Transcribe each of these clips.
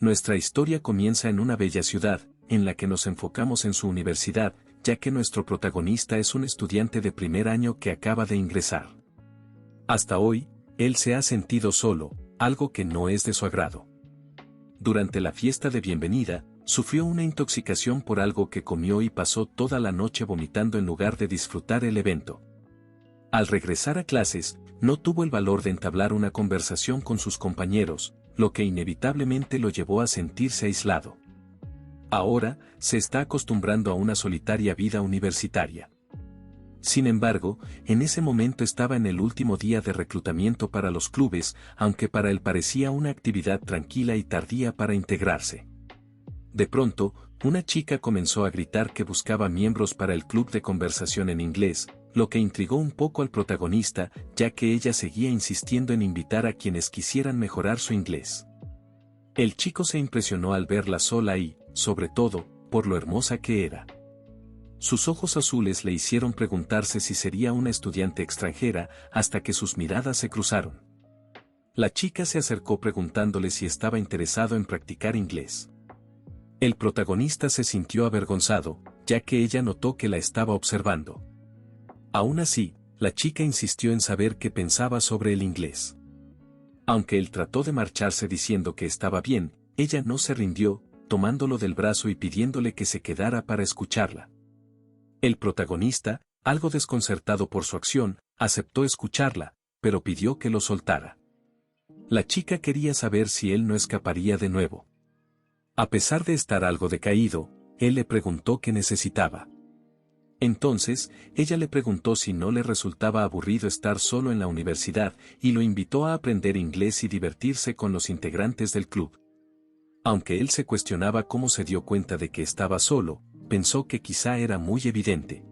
Nuestra historia comienza en una bella ciudad, en la que nos enfocamos en su universidad, ya que nuestro protagonista es un estudiante de primer año que acaba de ingresar. Hasta hoy, él se ha sentido solo, algo que no es de su agrado. Durante la fiesta de bienvenida, sufrió una intoxicación por algo que comió y pasó toda la noche vomitando en lugar de disfrutar el evento. Al regresar a clases, no tuvo el valor de entablar una conversación con sus compañeros, lo que inevitablemente lo llevó a sentirse aislado. Ahora, se está acostumbrando a una solitaria vida universitaria. Sin embargo, en ese momento estaba en el último día de reclutamiento para los clubes, aunque para él parecía una actividad tranquila y tardía para integrarse. De pronto, una chica comenzó a gritar que buscaba miembros para el club de conversación en inglés, lo que intrigó un poco al protagonista, ya que ella seguía insistiendo en invitar a quienes quisieran mejorar su inglés. El chico se impresionó al verla sola y, sobre todo, por lo hermosa que era. Sus ojos azules le hicieron preguntarse si sería una estudiante extranjera, hasta que sus miradas se cruzaron. La chica se acercó preguntándole si estaba interesado en practicar inglés. El protagonista se sintió avergonzado, ya que ella notó que la estaba observando. Aún así, la chica insistió en saber qué pensaba sobre el inglés. Aunque él trató de marcharse diciendo que estaba bien, ella no se rindió, tomándolo del brazo y pidiéndole que se quedara para escucharla. El protagonista, algo desconcertado por su acción, aceptó escucharla, pero pidió que lo soltara. La chica quería saber si él no escaparía de nuevo. A pesar de estar algo decaído, él le preguntó qué necesitaba. Entonces, ella le preguntó si no le resultaba aburrido estar solo en la universidad, y lo invitó a aprender inglés y divertirse con los integrantes del club. Aunque él se cuestionaba cómo se dio cuenta de que estaba solo, pensó que quizá era muy evidente.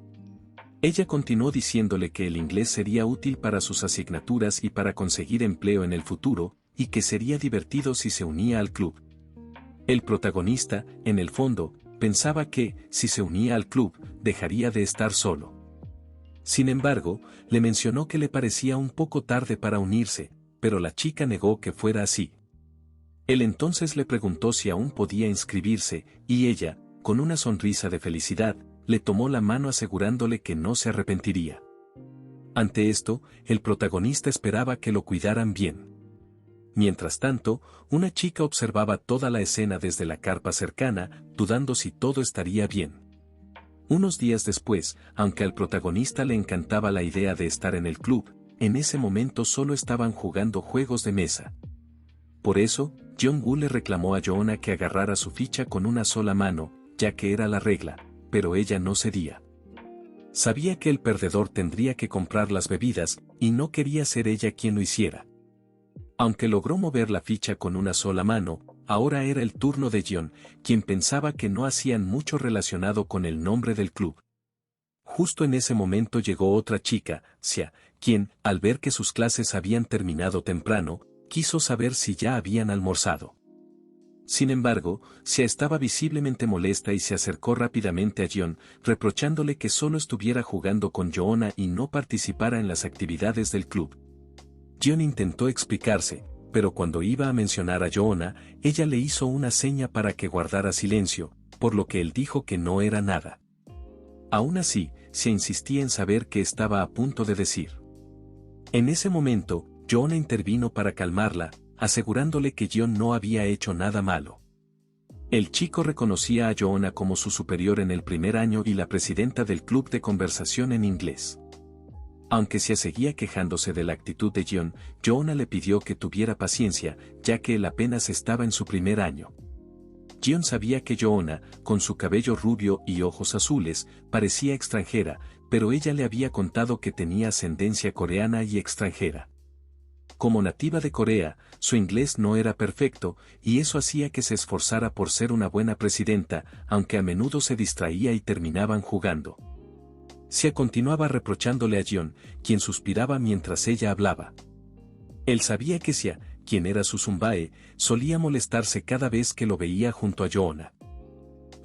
Ella continuó diciéndole que el inglés sería útil para sus asignaturas y para conseguir empleo en el futuro, y que sería divertido si se unía al club. El protagonista, en el fondo, pensaba que, si se unía al club, dejaría de estar solo. Sin embargo, le mencionó que le parecía un poco tarde para unirse, pero la chica negó que fuera así. Él entonces le preguntó si aún podía inscribirse, y ella, con una sonrisa de felicidad, le tomó la mano asegurándole que no se arrepentiría. Ante esto, el protagonista esperaba que lo cuidaran bien. Mientras tanto, una chica observaba toda la escena desde la carpa cercana, dudando si todo estaría bien. Unos días después, aunque al protagonista le encantaba la idea de estar en el club, en ese momento solo estaban jugando juegos de mesa. Por eso, Jong-woo le reclamó a Joona que agarrara su ficha con una sola mano, ya que era la regla, pero ella no cedía. Sabía que el perdedor tendría que comprar las bebidas, y no quería ser ella quien lo hiciera. Aunque logró mover la ficha con una sola mano, ahora era el turno de Jeon, quien pensaba que no hacían mucho relacionado con el nombre del club. Justo en ese momento llegó otra chica, Sia, quien, al ver que sus clases habían terminado temprano, quiso saber si ya habían almorzado. Sin embargo, Sia estaba visiblemente molesta y se acercó rápidamente a Jeon, reprochándole que solo estuviera jugando con Joona y no participara en las actividades del club. Jeon intentó explicarse, pero cuando iba a mencionar a Joona, ella le hizo una seña para que guardara silencio, por lo que él dijo que no era nada. Aún así, se insistía en saber qué estaba a punto de decir. En ese momento, Joona intervino para calmarla, asegurándole que Jeon no había hecho nada malo. El chico reconocía a Joona como su superior en el primer año y la presidenta del club de conversación en inglés. Aunque se seguía quejándose de la actitud de Jeon, Joona le pidió que tuviera paciencia, ya que él apenas estaba en su primer año. Jeon sabía que Joona, con su cabello rubio y ojos azules, parecía extranjera, pero ella le había contado que tenía ascendencia coreana y extranjera. Como nativa de Corea, su inglés no era perfecto, y eso hacía que se esforzara por ser una buena presidenta, aunque a menudo se distraía y terminaban jugando. Sia continuaba reprochándole a Jeon, quien suspiraba mientras ella hablaba. Él sabía que Sia, quien era su Sumbae, solía molestarse cada vez que lo veía junto a Joona.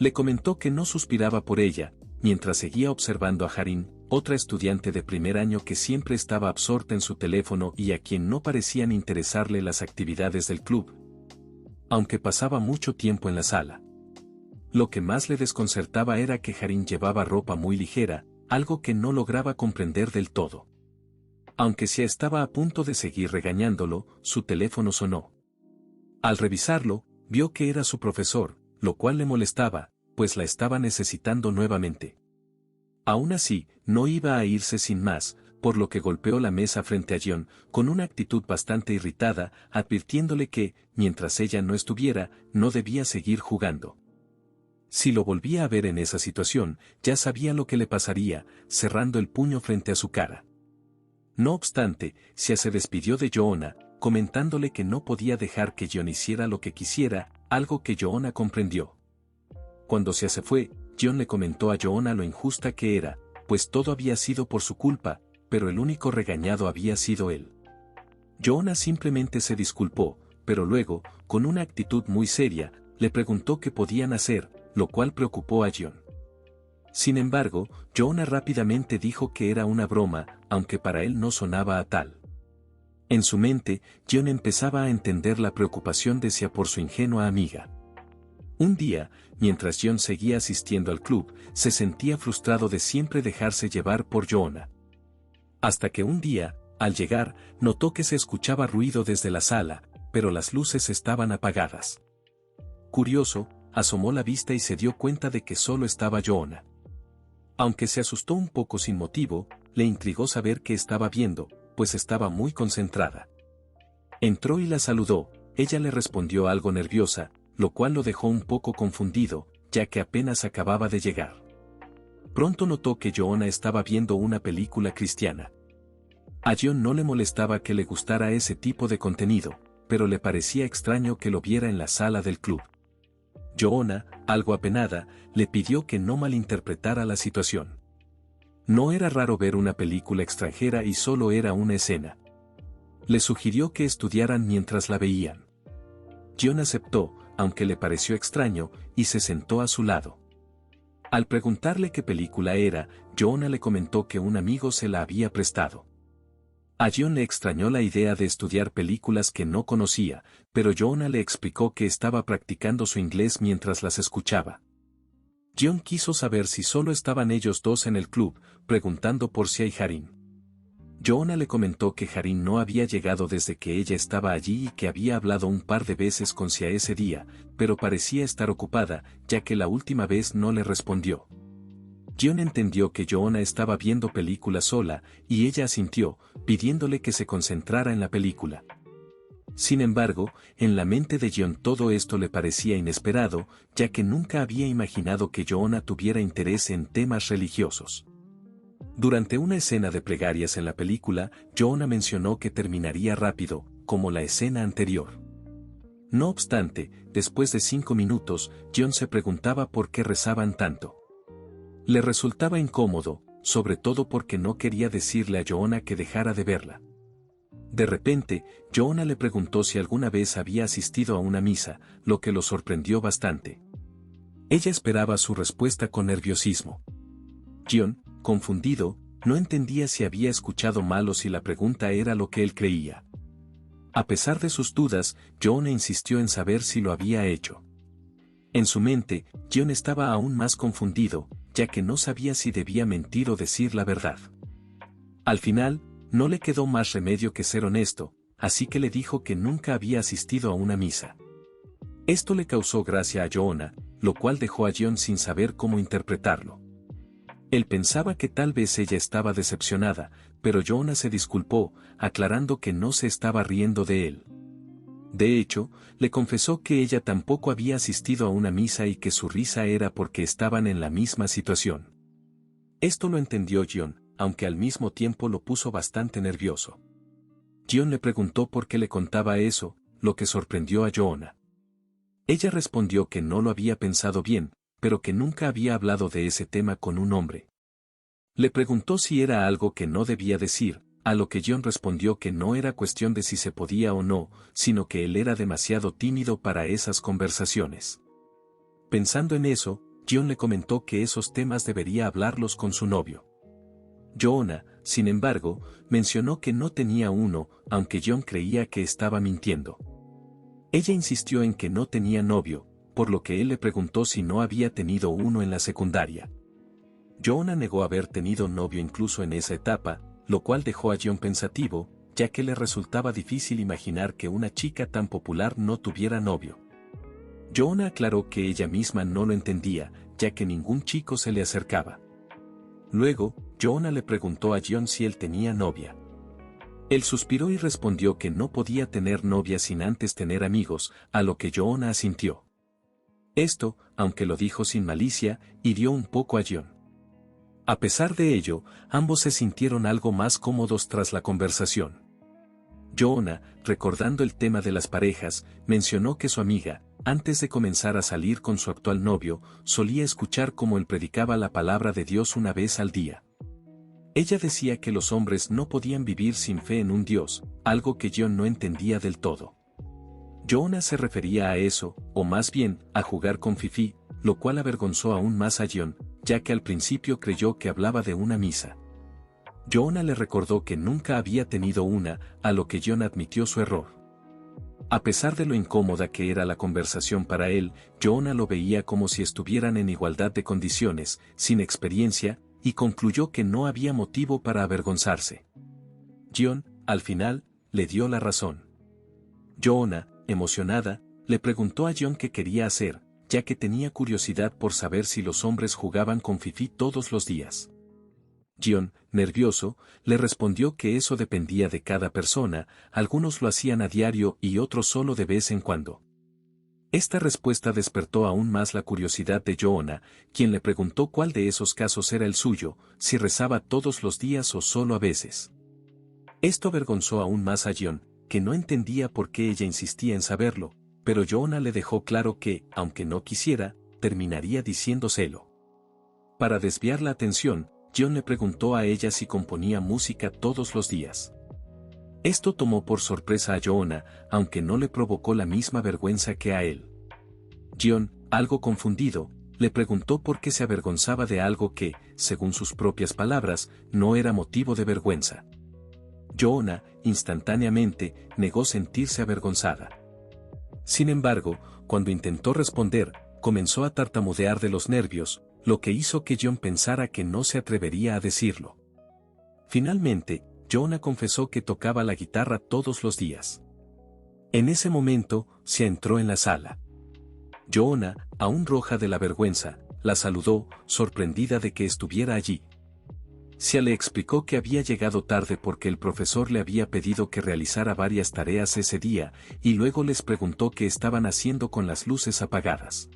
Le comentó que no suspiraba por ella, mientras seguía observando a Harin, otra estudiante de primer año que siempre estaba absorta en su teléfono y a quien no parecían interesarle las actividades del club. aunque pasaba mucho tiempo en la sala. Lo que más le desconcertaba era que Harin llevaba ropa muy ligera, algo que no lograba comprender del todo. Aunque Sia estaba a punto de seguir regañándolo, su teléfono sonó. Al revisarlo, vio que era su profesor, lo cual le molestaba, pues la estaba necesitando nuevamente. Aún así, no iba a irse sin más, por lo que golpeó la mesa frente a Jion, con una actitud bastante irritada, advirtiéndole que, mientras ella no estuviera, no debía seguir jugando. Si lo volvía a ver en esa situación, ya sabía lo que le pasaría, cerrando el puño frente a su cara. No obstante, Sia se despidió de Joona, comentándole que no podía dejar que Jion hiciera lo que quisiera, algo que Joona comprendió. Cuando Sia se fue, Jion le comentó a Joona lo injusta que era, pues todo había sido por su culpa, pero el único regañado había sido él. Joona simplemente se disculpó, pero luego, con una actitud muy seria, le preguntó qué podían hacer, lo cual preocupó a Jion. Sin embargo, Joona rápidamente dijo que era una broma, aunque para él no sonaba a tal. En su mente, Jion empezaba a entender la preocupación de Sia por su ingenua amiga. Un día, mientras Jion seguía asistiendo al club, se sentía frustrado de siempre dejarse llevar por Joona. Hasta que un día, al llegar, notó que se escuchaba ruido desde la sala, pero las luces estaban apagadas. Curioso, asomó la vista y se dio cuenta de que solo estaba Joona. Aunque se asustó un poco sin motivo, le intrigó saber qué estaba viendo, pues estaba muy concentrada. Entró y la saludó, ella le respondió algo nerviosa, lo cual lo dejó un poco confundido, ya que apenas acababa de llegar. Pronto notó que Joona estaba viendo una película cristiana. A Jion no le molestaba que le gustara ese tipo de contenido, pero le parecía extraño que lo viera en la sala del club. Joona, algo apenada, le pidió que no malinterpretara la situación. No era raro ver una película extranjera y solo era una escena. Le sugirió que estudiaran mientras la veían. Jion aceptó, aunque le pareció extraño, y se sentó a su lado. Al preguntarle qué película era, Joona le comentó que un amigo se la había prestado. A Jion le extrañó la idea de estudiar películas que no conocía, pero Joona le explicó que estaba practicando su inglés mientras las escuchaba. Jion quiso saber si solo estaban ellos dos en el club, preguntando por Sia y Harin. Joona le comentó que Harin no había llegado desde que ella estaba allí y que había hablado un par de veces con Sia ese día, pero parecía estar ocupada, ya que la última vez no le respondió. Jion entendió que Joona estaba viendo película sola, y ella asintió, pidiéndole que se concentrara en la película. Sin embargo, en la mente de Jion todo esto le parecía inesperado, ya que nunca había imaginado que Joona tuviera interés en temas religiosos. Durante una escena de plegarias en la película, Joona mencionó que terminaría rápido, como la escena anterior. No obstante, después de 5 minutos, Jion se preguntaba por qué rezaban tanto. Le resultaba incómodo, sobre todo porque no quería decirle a Joona que dejara de verla. De repente, Joona le preguntó si alguna vez había asistido a una misa, lo que lo sorprendió bastante. Ella esperaba su respuesta con nerviosismo. Jion, confundido, no entendía si había escuchado mal o si la pregunta era lo que él creía. A pesar de sus dudas, Joona insistió en saber si lo había hecho. En su mente, Jion estaba aún más confundido, ya que no sabía si debía mentir o decir la verdad. Al final, no le quedó más remedio que ser honesto, así que le dijo que nunca había asistido a una misa. Esto le causó gracia a Joona, lo cual dejó a Jion sin saber cómo interpretarlo. Él pensaba que tal vez ella estaba decepcionada, pero Joona se disculpó, aclarando que no se estaba riendo de él. De hecho, le confesó que ella tampoco había asistido a una misa y que su risa era porque estaban en la misma situación. Esto lo entendió Jion, aunque al mismo tiempo lo puso bastante nervioso. Jion le preguntó por qué le contaba eso, lo que sorprendió a Joona. Ella respondió que no lo había pensado bien, pero que nunca había hablado de ese tema con un hombre. Le preguntó si era algo que no debía decir, a lo que Jion respondió que no era cuestión de si se podía o no, sino que él era demasiado tímido para esas conversaciones. Pensando en eso, Jion le comentó que esos temas debería hablarlos con su novio. Joona, sin embargo, mencionó que no tenía uno, aunque Jion creía que estaba mintiendo. Ella insistió en que no tenía novio, por lo que él le preguntó si no había tenido uno en la secundaria. Joanna negó haber tenido novio incluso en esa etapa, lo cual dejó a John pensativo, ya que le resultaba difícil imaginar que una chica tan popular no tuviera novio. Joanna aclaró que ella misma no lo entendía, ya que ningún chico se le acercaba. Luego, Joanna le preguntó a John si él tenía novia. Él suspiró y respondió que no podía tener novia sin antes tener amigos, a lo que Joanna asintió. Esto, aunque lo dijo sin malicia, hirió un poco a John. A pesar de ello, ambos se sintieron algo más cómodos tras la conversación. Joanna, recordando el tema de las parejas, mencionó que su amiga, antes de comenzar a salir con su actual novio, solía escuchar cómo él predicaba la palabra de Dios una vez al día. Ella decía que los hombres no podían vivir sin fe en un Dios, algo que John no entendía del todo. Joanna se refería a eso, o más bien, a jugar con Fifi, lo cual avergonzó aún más a John, ya que al principio creyó que hablaba de una misa. Joanna le recordó que nunca había tenido una, a lo que John admitió su error. A pesar de lo incómoda que era la conversación para él, Joanna lo veía como si estuvieran en igualdad de condiciones, sin experiencia, y concluyó que no había motivo para avergonzarse. John, al final, le dio la razón. Joanna, emocionada, le preguntó a John qué quería hacer, ya que tenía curiosidad por saber si los hombres jugaban con Fifi todos los días. John, nervioso, le respondió que eso dependía de cada persona, algunos lo hacían a diario y otros solo de vez en cuando. Esta respuesta despertó aún más la curiosidad de Joanna, quien le preguntó cuál de esos casos era el suyo, si rezaba todos los días o solo a veces. Esto avergonzó aún más a John, que no entendía por qué ella insistía en saberlo, pero Joanna le dejó claro que, aunque no quisiera, terminaría diciéndoselo. Para desviar la atención, John le preguntó a ella si componía música todos los días. Esto tomó por sorpresa a Joanna, aunque no le provocó la misma vergüenza que a él. John, algo confundido, le preguntó por qué se avergonzaba de algo que, según sus propias palabras, no era motivo de vergüenza. Joanna, instantáneamente, negó sentirse avergonzada. Sin embargo, cuando intentó responder, comenzó a tartamudear de los nervios, lo que hizo que John pensara que no se atrevería a decirlo. Finalmente, Joanna confesó que tocaba la guitarra todos los días. En ese momento, se entró en la sala. Joanna, aún roja de la vergüenza, la saludó, sorprendida de que estuviera allí. Sia le explicó que había llegado tarde porque el profesor le había pedido que realizara varias tareas ese día, y luego les preguntó qué estaban haciendo con las luces apagadas.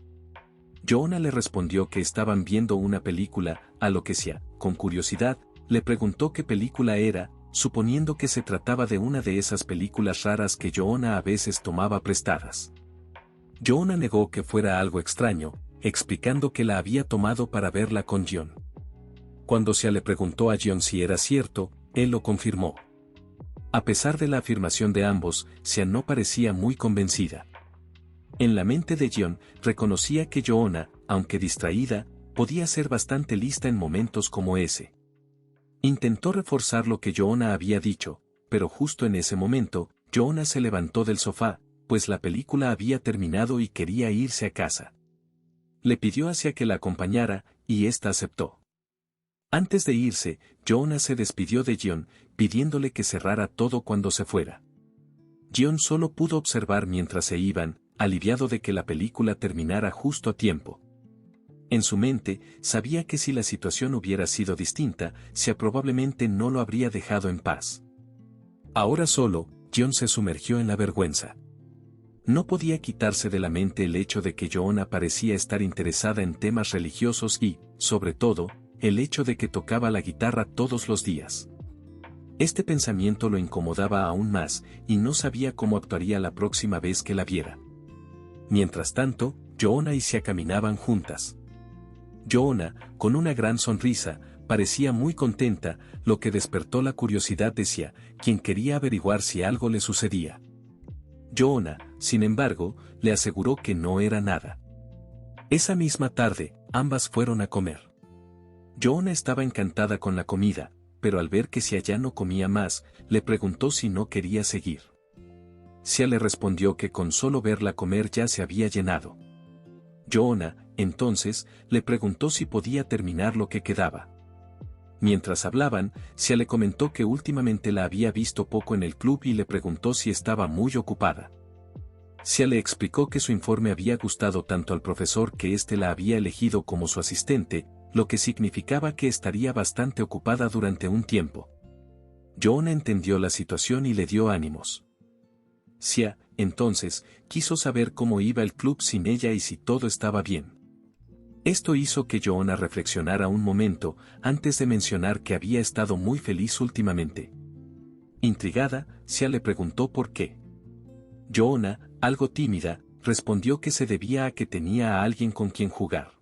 Joanna le respondió que estaban viendo una película, a lo que Sia, con curiosidad, le preguntó qué película era, suponiendo que se trataba de una de esas películas raras que Joanna a veces tomaba prestadas. Joanna negó que fuera algo extraño, explicando que la había tomado para verla con John. Cuando Sia le preguntó a John si era cierto, él lo confirmó. A pesar de la afirmación de ambos, Sia no parecía muy convencida. En la mente de John, reconocía que Joanna, aunque distraída, podía ser bastante lista en momentos como ese. Intentó reforzar lo que Joanna había dicho, pero justo en ese momento, Joanna se levantó del sofá, pues la película había terminado y quería irse a casa. Le pidió a Sia que la acompañara, y ésta aceptó. Antes de irse, Joanna se despidió de John, pidiéndole que cerrara todo cuando se fuera. John solo pudo observar mientras se iban, aliviado de que la película terminara justo a tiempo. En su mente, sabía que si la situación hubiera sido distinta, Sia probablemente no lo habría dejado en paz. Ahora solo, John se sumergió en la vergüenza. No podía quitarse de la mente el hecho de que Joanna parecía estar interesada en temas religiosos y, sobre todo, el hecho de que tocaba la guitarra todos los días. Este pensamiento lo incomodaba aún más, y no sabía cómo actuaría la próxima vez que la viera. Mientras tanto, Joanna y Sia caminaban juntas. Joanna, con una gran sonrisa, parecía muy contenta, lo que despertó la curiosidad de Sia, quien quería averiguar si algo le sucedía. Joanna, sin embargo, le aseguró que no era nada. Esa misma tarde, ambas fueron a comer. Joanna estaba encantada con la comida, pero al ver que Sia ya no comía más, le preguntó si no quería seguir. Sia le respondió que con solo verla comer ya se había llenado. Joanna, entonces, le preguntó si podía terminar lo que quedaba. Mientras hablaban, Sia le comentó que últimamente la había visto poco en el club y le preguntó si estaba muy ocupada. Sia le explicó que su informe había gustado tanto al profesor que éste la había elegido como su asistente, lo que significaba que estaría bastante ocupada durante un tiempo. Joanna entendió la situación y le dio ánimos. Sia, entonces, quiso saber cómo iba el club sin ella y si todo estaba bien. Esto hizo que Joanna reflexionara un momento, antes de mencionar que había estado muy feliz últimamente. Intrigada, Sia le preguntó por qué. Joanna, algo tímida, respondió que se debía a que tenía a alguien con quien jugar.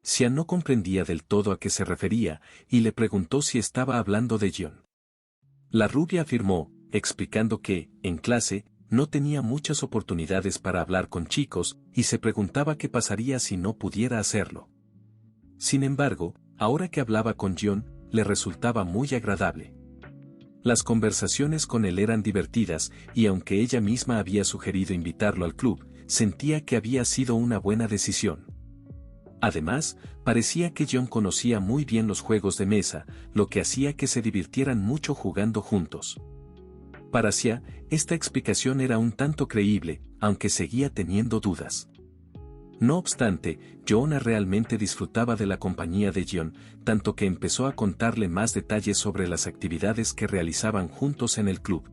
Sia no comprendía del todo a qué se refería, y le preguntó si estaba hablando de John. La rubia afirmó, explicando que, en clase, no tenía muchas oportunidades para hablar con chicos, y se preguntaba qué pasaría si no pudiera hacerlo. Sin embargo, ahora que hablaba con John, le resultaba muy agradable. Las conversaciones con él eran divertidas, y aunque ella misma había sugerido invitarlo al club, sentía que había sido una buena decisión. Además, parecía que John conocía muy bien los juegos de mesa, lo que hacía que se divirtieran mucho jugando juntos. Para Sia, esta explicación era un tanto creíble, aunque seguía teniendo dudas. No obstante, Joanna realmente disfrutaba de la compañía de John, tanto que empezó a contarle más detalles sobre las actividades que realizaban juntos en el club.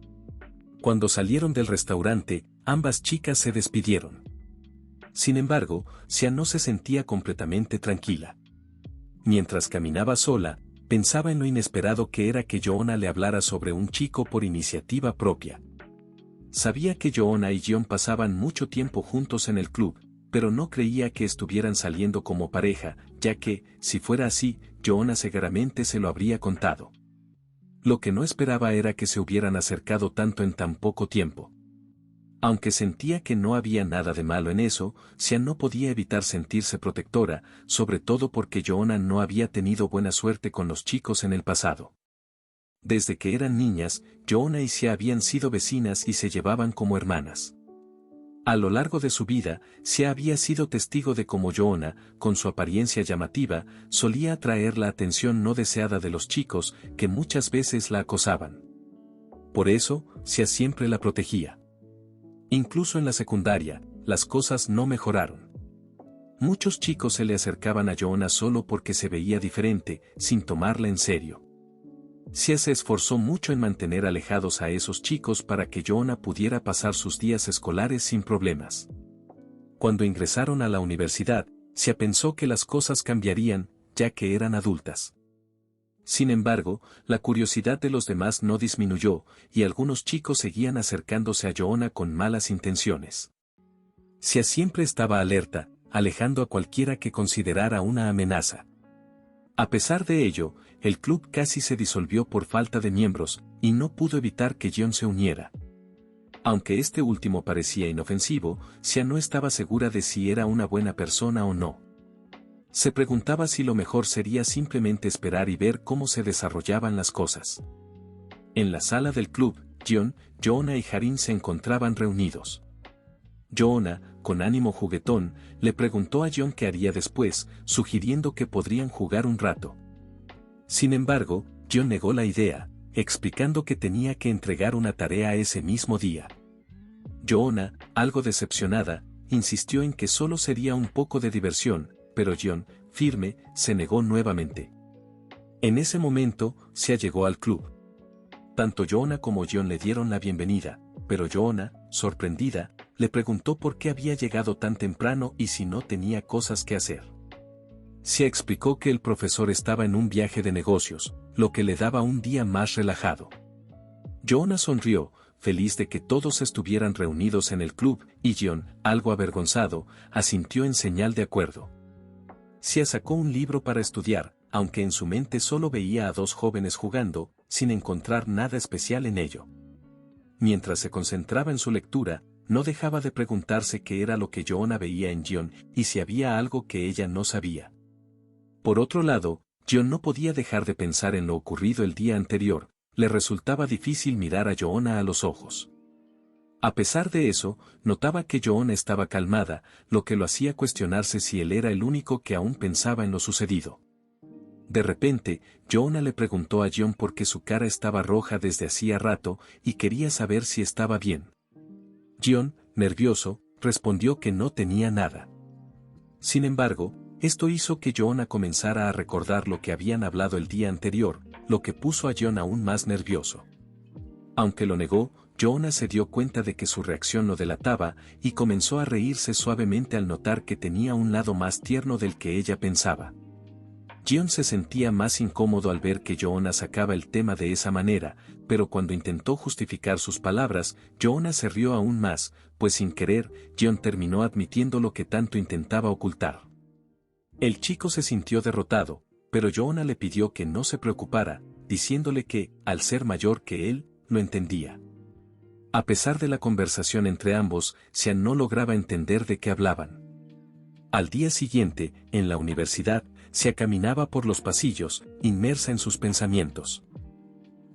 Cuando salieron del restaurante, ambas chicas se despidieron. Sin embargo, Sia no se sentía completamente tranquila. Mientras caminaba sola, pensaba en lo inesperado que era que Joanna le hablara sobre un chico por iniciativa propia. Sabía que Joanna y John pasaban mucho tiempo juntos en el club, pero no creía que estuvieran saliendo como pareja, ya que, si fuera así, Joanna seguramente se lo habría contado. Lo que no esperaba era que se hubieran acercado tanto en tan poco tiempo. Aunque sentía que no había nada de malo en eso, Sia no podía evitar sentirse protectora, sobre todo porque Joanna no había tenido buena suerte con los chicos en el pasado. Desde que eran niñas, Joanna y Sia habían sido vecinas y se llevaban como hermanas. A lo largo de su vida, Sia había sido testigo de cómo Joanna, con su apariencia llamativa, solía atraer la atención no deseada de los chicos, que muchas veces la acosaban. Por eso, Sia siempre la protegía. Incluso en la secundaria, las cosas no mejoraron. Muchos chicos se le acercaban a Joanna solo porque se veía diferente, sin tomarla en serio. Sia se esforzó mucho en mantener alejados a esos chicos para que Joanna pudiera pasar sus días escolares sin problemas. Cuando ingresaron a la universidad, Sia pensó que las cosas cambiarían, ya que eran adultas. Sin embargo, la curiosidad de los demás no disminuyó, y algunos chicos seguían acercándose a Joanna con malas intenciones. Sia siempre estaba alerta, alejando a cualquiera que considerara una amenaza. A pesar de ello, el club casi se disolvió por falta de miembros, y no pudo evitar que John se uniera. Aunque este último parecía inofensivo, Sia no estaba segura de si era una buena persona o no. Se preguntaba si lo mejor sería simplemente esperar y ver cómo se desarrollaban las cosas. En la sala del club, John, Joanna y Harin se encontraban reunidos. Joanna, con ánimo juguetón, le preguntó a John qué haría después, sugiriendo que podrían jugar un rato. Sin embargo, John negó la idea, explicando que tenía que entregar una tarea ese mismo día. Joanna, algo decepcionada, insistió en que solo sería un poco de diversión, pero John, firme, se negó nuevamente. En ese momento, Sia llegó al club. Tanto Joanna como John le dieron la bienvenida, pero Joanna, sorprendida, le preguntó por qué había llegado tan temprano y si no tenía cosas que hacer. Sia explicó que el profesor estaba en un viaje de negocios, lo que le daba un día más relajado. Joanna sonrió, feliz de que todos estuvieran reunidos en el club, y John, algo avergonzado, asintió en señal de acuerdo. Sia sacó un libro para estudiar, aunque en su mente solo veía a dos jóvenes jugando, sin encontrar nada especial en ello. Mientras se concentraba en su lectura, no dejaba de preguntarse qué era lo que Joanna veía en John y si había algo que ella no sabía. Por otro lado, John no podía dejar de pensar en lo ocurrido el día anterior, le resultaba difícil mirar a Joanna a los ojos. A pesar de eso, notaba que Joanna estaba calmada, lo que lo hacía cuestionarse si él era el único que aún pensaba en lo sucedido. De repente, Joanna le preguntó a John por qué su cara estaba roja desde hacía rato y quería saber si estaba bien. John, nervioso, respondió que no tenía nada. Sin embargo, esto hizo que Joanna comenzara a recordar lo que habían hablado el día anterior, lo que puso a John aún más nervioso. Aunque lo negó, Joanna se dio cuenta de que su reacción lo delataba y comenzó a reírse suavemente al notar que tenía un lado más tierno del que ella pensaba. John se sentía más incómodo al ver que Joanna sacaba el tema de esa manera, pero cuando intentó justificar sus palabras, Joanna se rió aún más, pues sin querer, John terminó admitiendo lo que tanto intentaba ocultar. El chico se sintió derrotado, pero Joanna le pidió que no se preocupara, diciéndole que, al ser mayor que él, lo entendía. A pesar de la conversación entre ambos, Sean no lograba entender de qué hablaban. Al día siguiente, en la universidad, se caminaba por los pasillos, inmersa en sus pensamientos.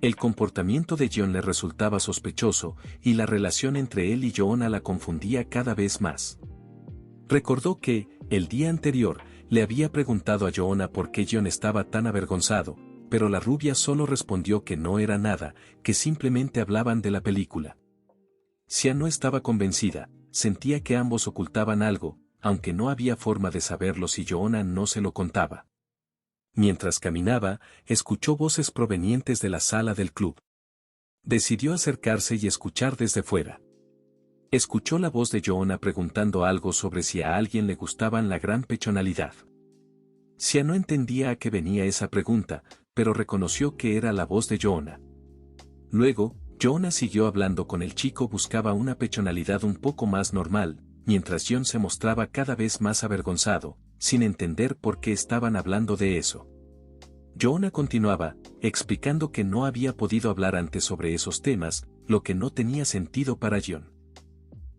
El comportamiento de John le resultaba sospechoso, y la relación entre él y Joanna la confundía cada vez más. Recordó que, el día anterior, le había preguntado a Joanna por qué John estaba tan avergonzado, pero la rubia solo respondió que no era nada, que simplemente hablaban de la película. Sean no estaba convencida, sentía que ambos ocultaban algo, aunque no había forma de saberlo si Joanna no se lo contaba. Mientras caminaba, escuchó voces provenientes de la sala del club. Decidió acercarse y escuchar desde fuera. Escuchó la voz de Joanna preguntando algo sobre si a alguien le gustaban la gran pechonalidad. Sean no entendía a qué venía esa pregunta, pero reconoció que era la voz de Joanna. Luego, Joanna siguió hablando con el chico, buscaba una pechonalidad un poco más normal, mientras John se mostraba cada vez más avergonzado, sin entender por qué estaban hablando de eso. Joanna continuaba, explicando que no había podido hablar antes sobre esos temas, lo que no tenía sentido para John.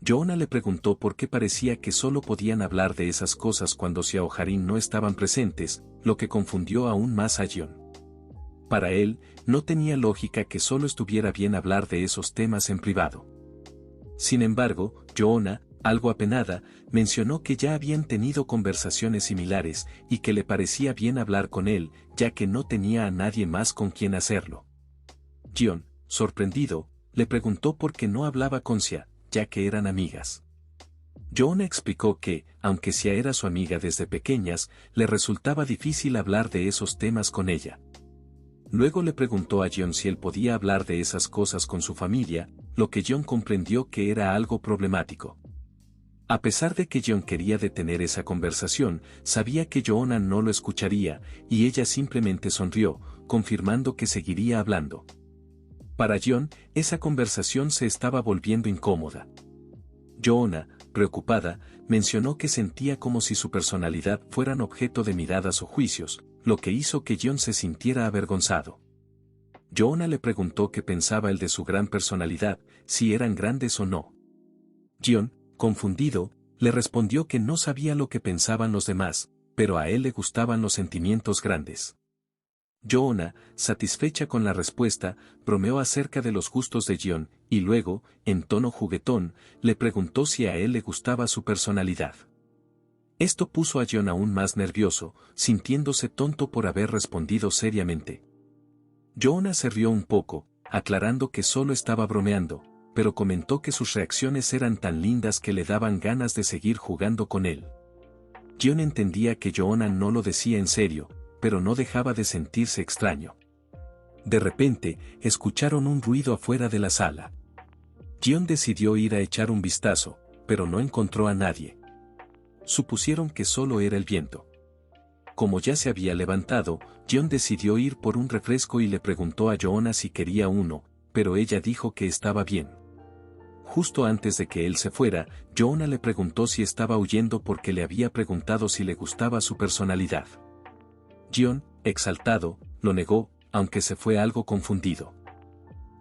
Joanna le preguntó por qué parecía que solo podían hablar de esas cosas cuando Sia o Harin no estaban presentes, lo que confundió aún más a John. Para él, no tenía lógica que solo estuviera bien hablar de esos temas en privado. Sin embargo, Joanna, algo apenada, mencionó que ya habían tenido conversaciones similares y que le parecía bien hablar con él, ya que no tenía a nadie más con quien hacerlo. John, sorprendido, le preguntó por qué no hablaba con Sia, ya que eran amigas. Joanna explicó que, aunque Sia era su amiga desde pequeñas, le resultaba difícil hablar de esos temas con ella. Luego le preguntó a John si él podía hablar de esas cosas con su familia, lo que John comprendió que era algo problemático. A pesar de que John quería detener esa conversación, sabía que Joanna no lo escucharía, y ella simplemente sonrió, confirmando que seguiría hablando. Para John, esa conversación se estaba volviendo incómoda. Joanna, preocupada, mencionó que sentía como si su personalidad fueran objeto de miradas o juicios, lo que hizo que John se sintiera avergonzado. Joanna le preguntó qué pensaba él de su gran personalidad, si eran grandes o no. John, confundido, le respondió que no sabía lo que pensaban los demás, pero a él le gustaban los sentimientos grandes. Joanna, satisfecha con la respuesta, bromeó acerca de los gustos de John, y luego, en tono juguetón, le preguntó si a él le gustaba su personalidad. Esto puso a John aún más nervioso, sintiéndose tonto por haber respondido seriamente. Joanna se rió un poco, aclarando que solo estaba bromeando, pero comentó que sus reacciones eran tan lindas que le daban ganas de seguir jugando con él. John entendía que Joanna no lo decía en serio, pero no dejaba de sentirse extraño. De repente, escucharon un ruido afuera de la sala. John decidió ir a echar un vistazo, pero no encontró a nadie. Supusieron que solo era el viento. Como ya se había levantado, John decidió ir por un refresco y le preguntó a Joanna si quería uno, pero ella dijo que estaba bien. Justo antes de que él se fuera, Joanna le preguntó si estaba huyendo porque le había preguntado si le gustaba su personalidad. John, exaltado, lo negó, aunque se fue algo confundido.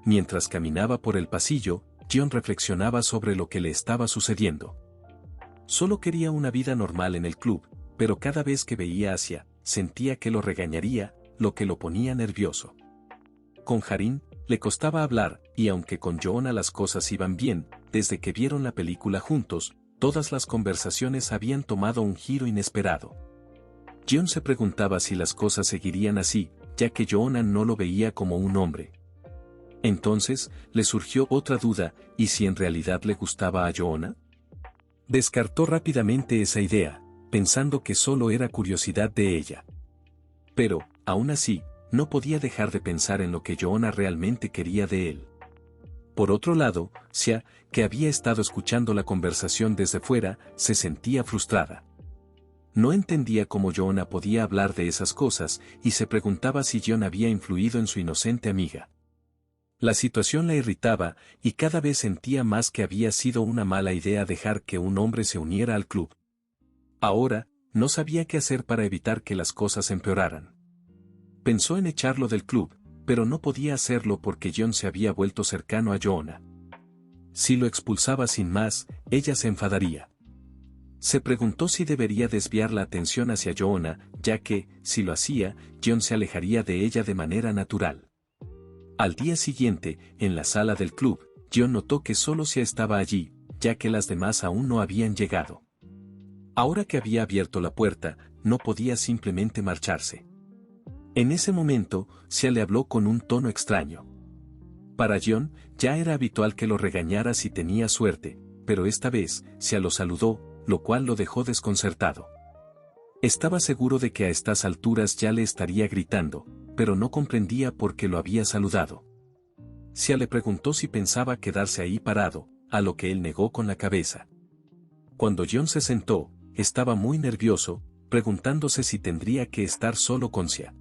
Mientras caminaba por el pasillo, John reflexionaba sobre lo que le estaba sucediendo. Solo quería una vida normal en el club, pero cada vez que veía a Sia, sentía que lo regañaría, lo que lo ponía nervioso. Con Harin, le costaba hablar, y aunque con Joanna las cosas iban bien, desde que vieron la película juntos, todas las conversaciones habían tomado un giro inesperado. John se preguntaba si las cosas seguirían así, ya que Joanna no lo veía como un hombre. Entonces, le surgió otra duda, ¿y si en realidad le gustaba a Joanna? Descartó rápidamente esa idea, pensando que solo era curiosidad de ella. Pero, aún así, no podía dejar de pensar en lo que Joanna realmente quería de él. Por otro lado, Sia, que había estado escuchando la conversación desde fuera, se sentía frustrada. No entendía cómo Joanna podía hablar de esas cosas, y se preguntaba si John había influido en su inocente amiga. La situación la irritaba, y cada vez sentía más que había sido una mala idea dejar que un hombre se uniera al club. Ahora, no sabía qué hacer para evitar que las cosas empeoraran. Pensó en echarlo del club, pero no podía hacerlo porque John se había vuelto cercano a Joanna. Si lo expulsaba sin más, ella se enfadaría. Se preguntó si debería desviar la atención hacia Joanna, ya que, si lo hacía, John se alejaría de ella de manera natural. Al día siguiente, en la sala del club, John notó que solo Sia estaba allí, ya que las demás aún no habían llegado. Ahora que había abierto la puerta, no podía simplemente marcharse. En ese momento, Sia le habló con un tono extraño. Para John, ya era habitual que lo regañara si tenía suerte, pero esta vez, Sia lo saludó, lo cual lo dejó desconcertado. Estaba seguro de que a estas alturas ya le estaría gritando, pero no comprendía por qué lo había saludado. Sia le preguntó si pensaba quedarse ahí parado, a lo que él negó con la cabeza. Cuando John se sentó, estaba muy nervioso, preguntándose si tendría que estar solo con Sia.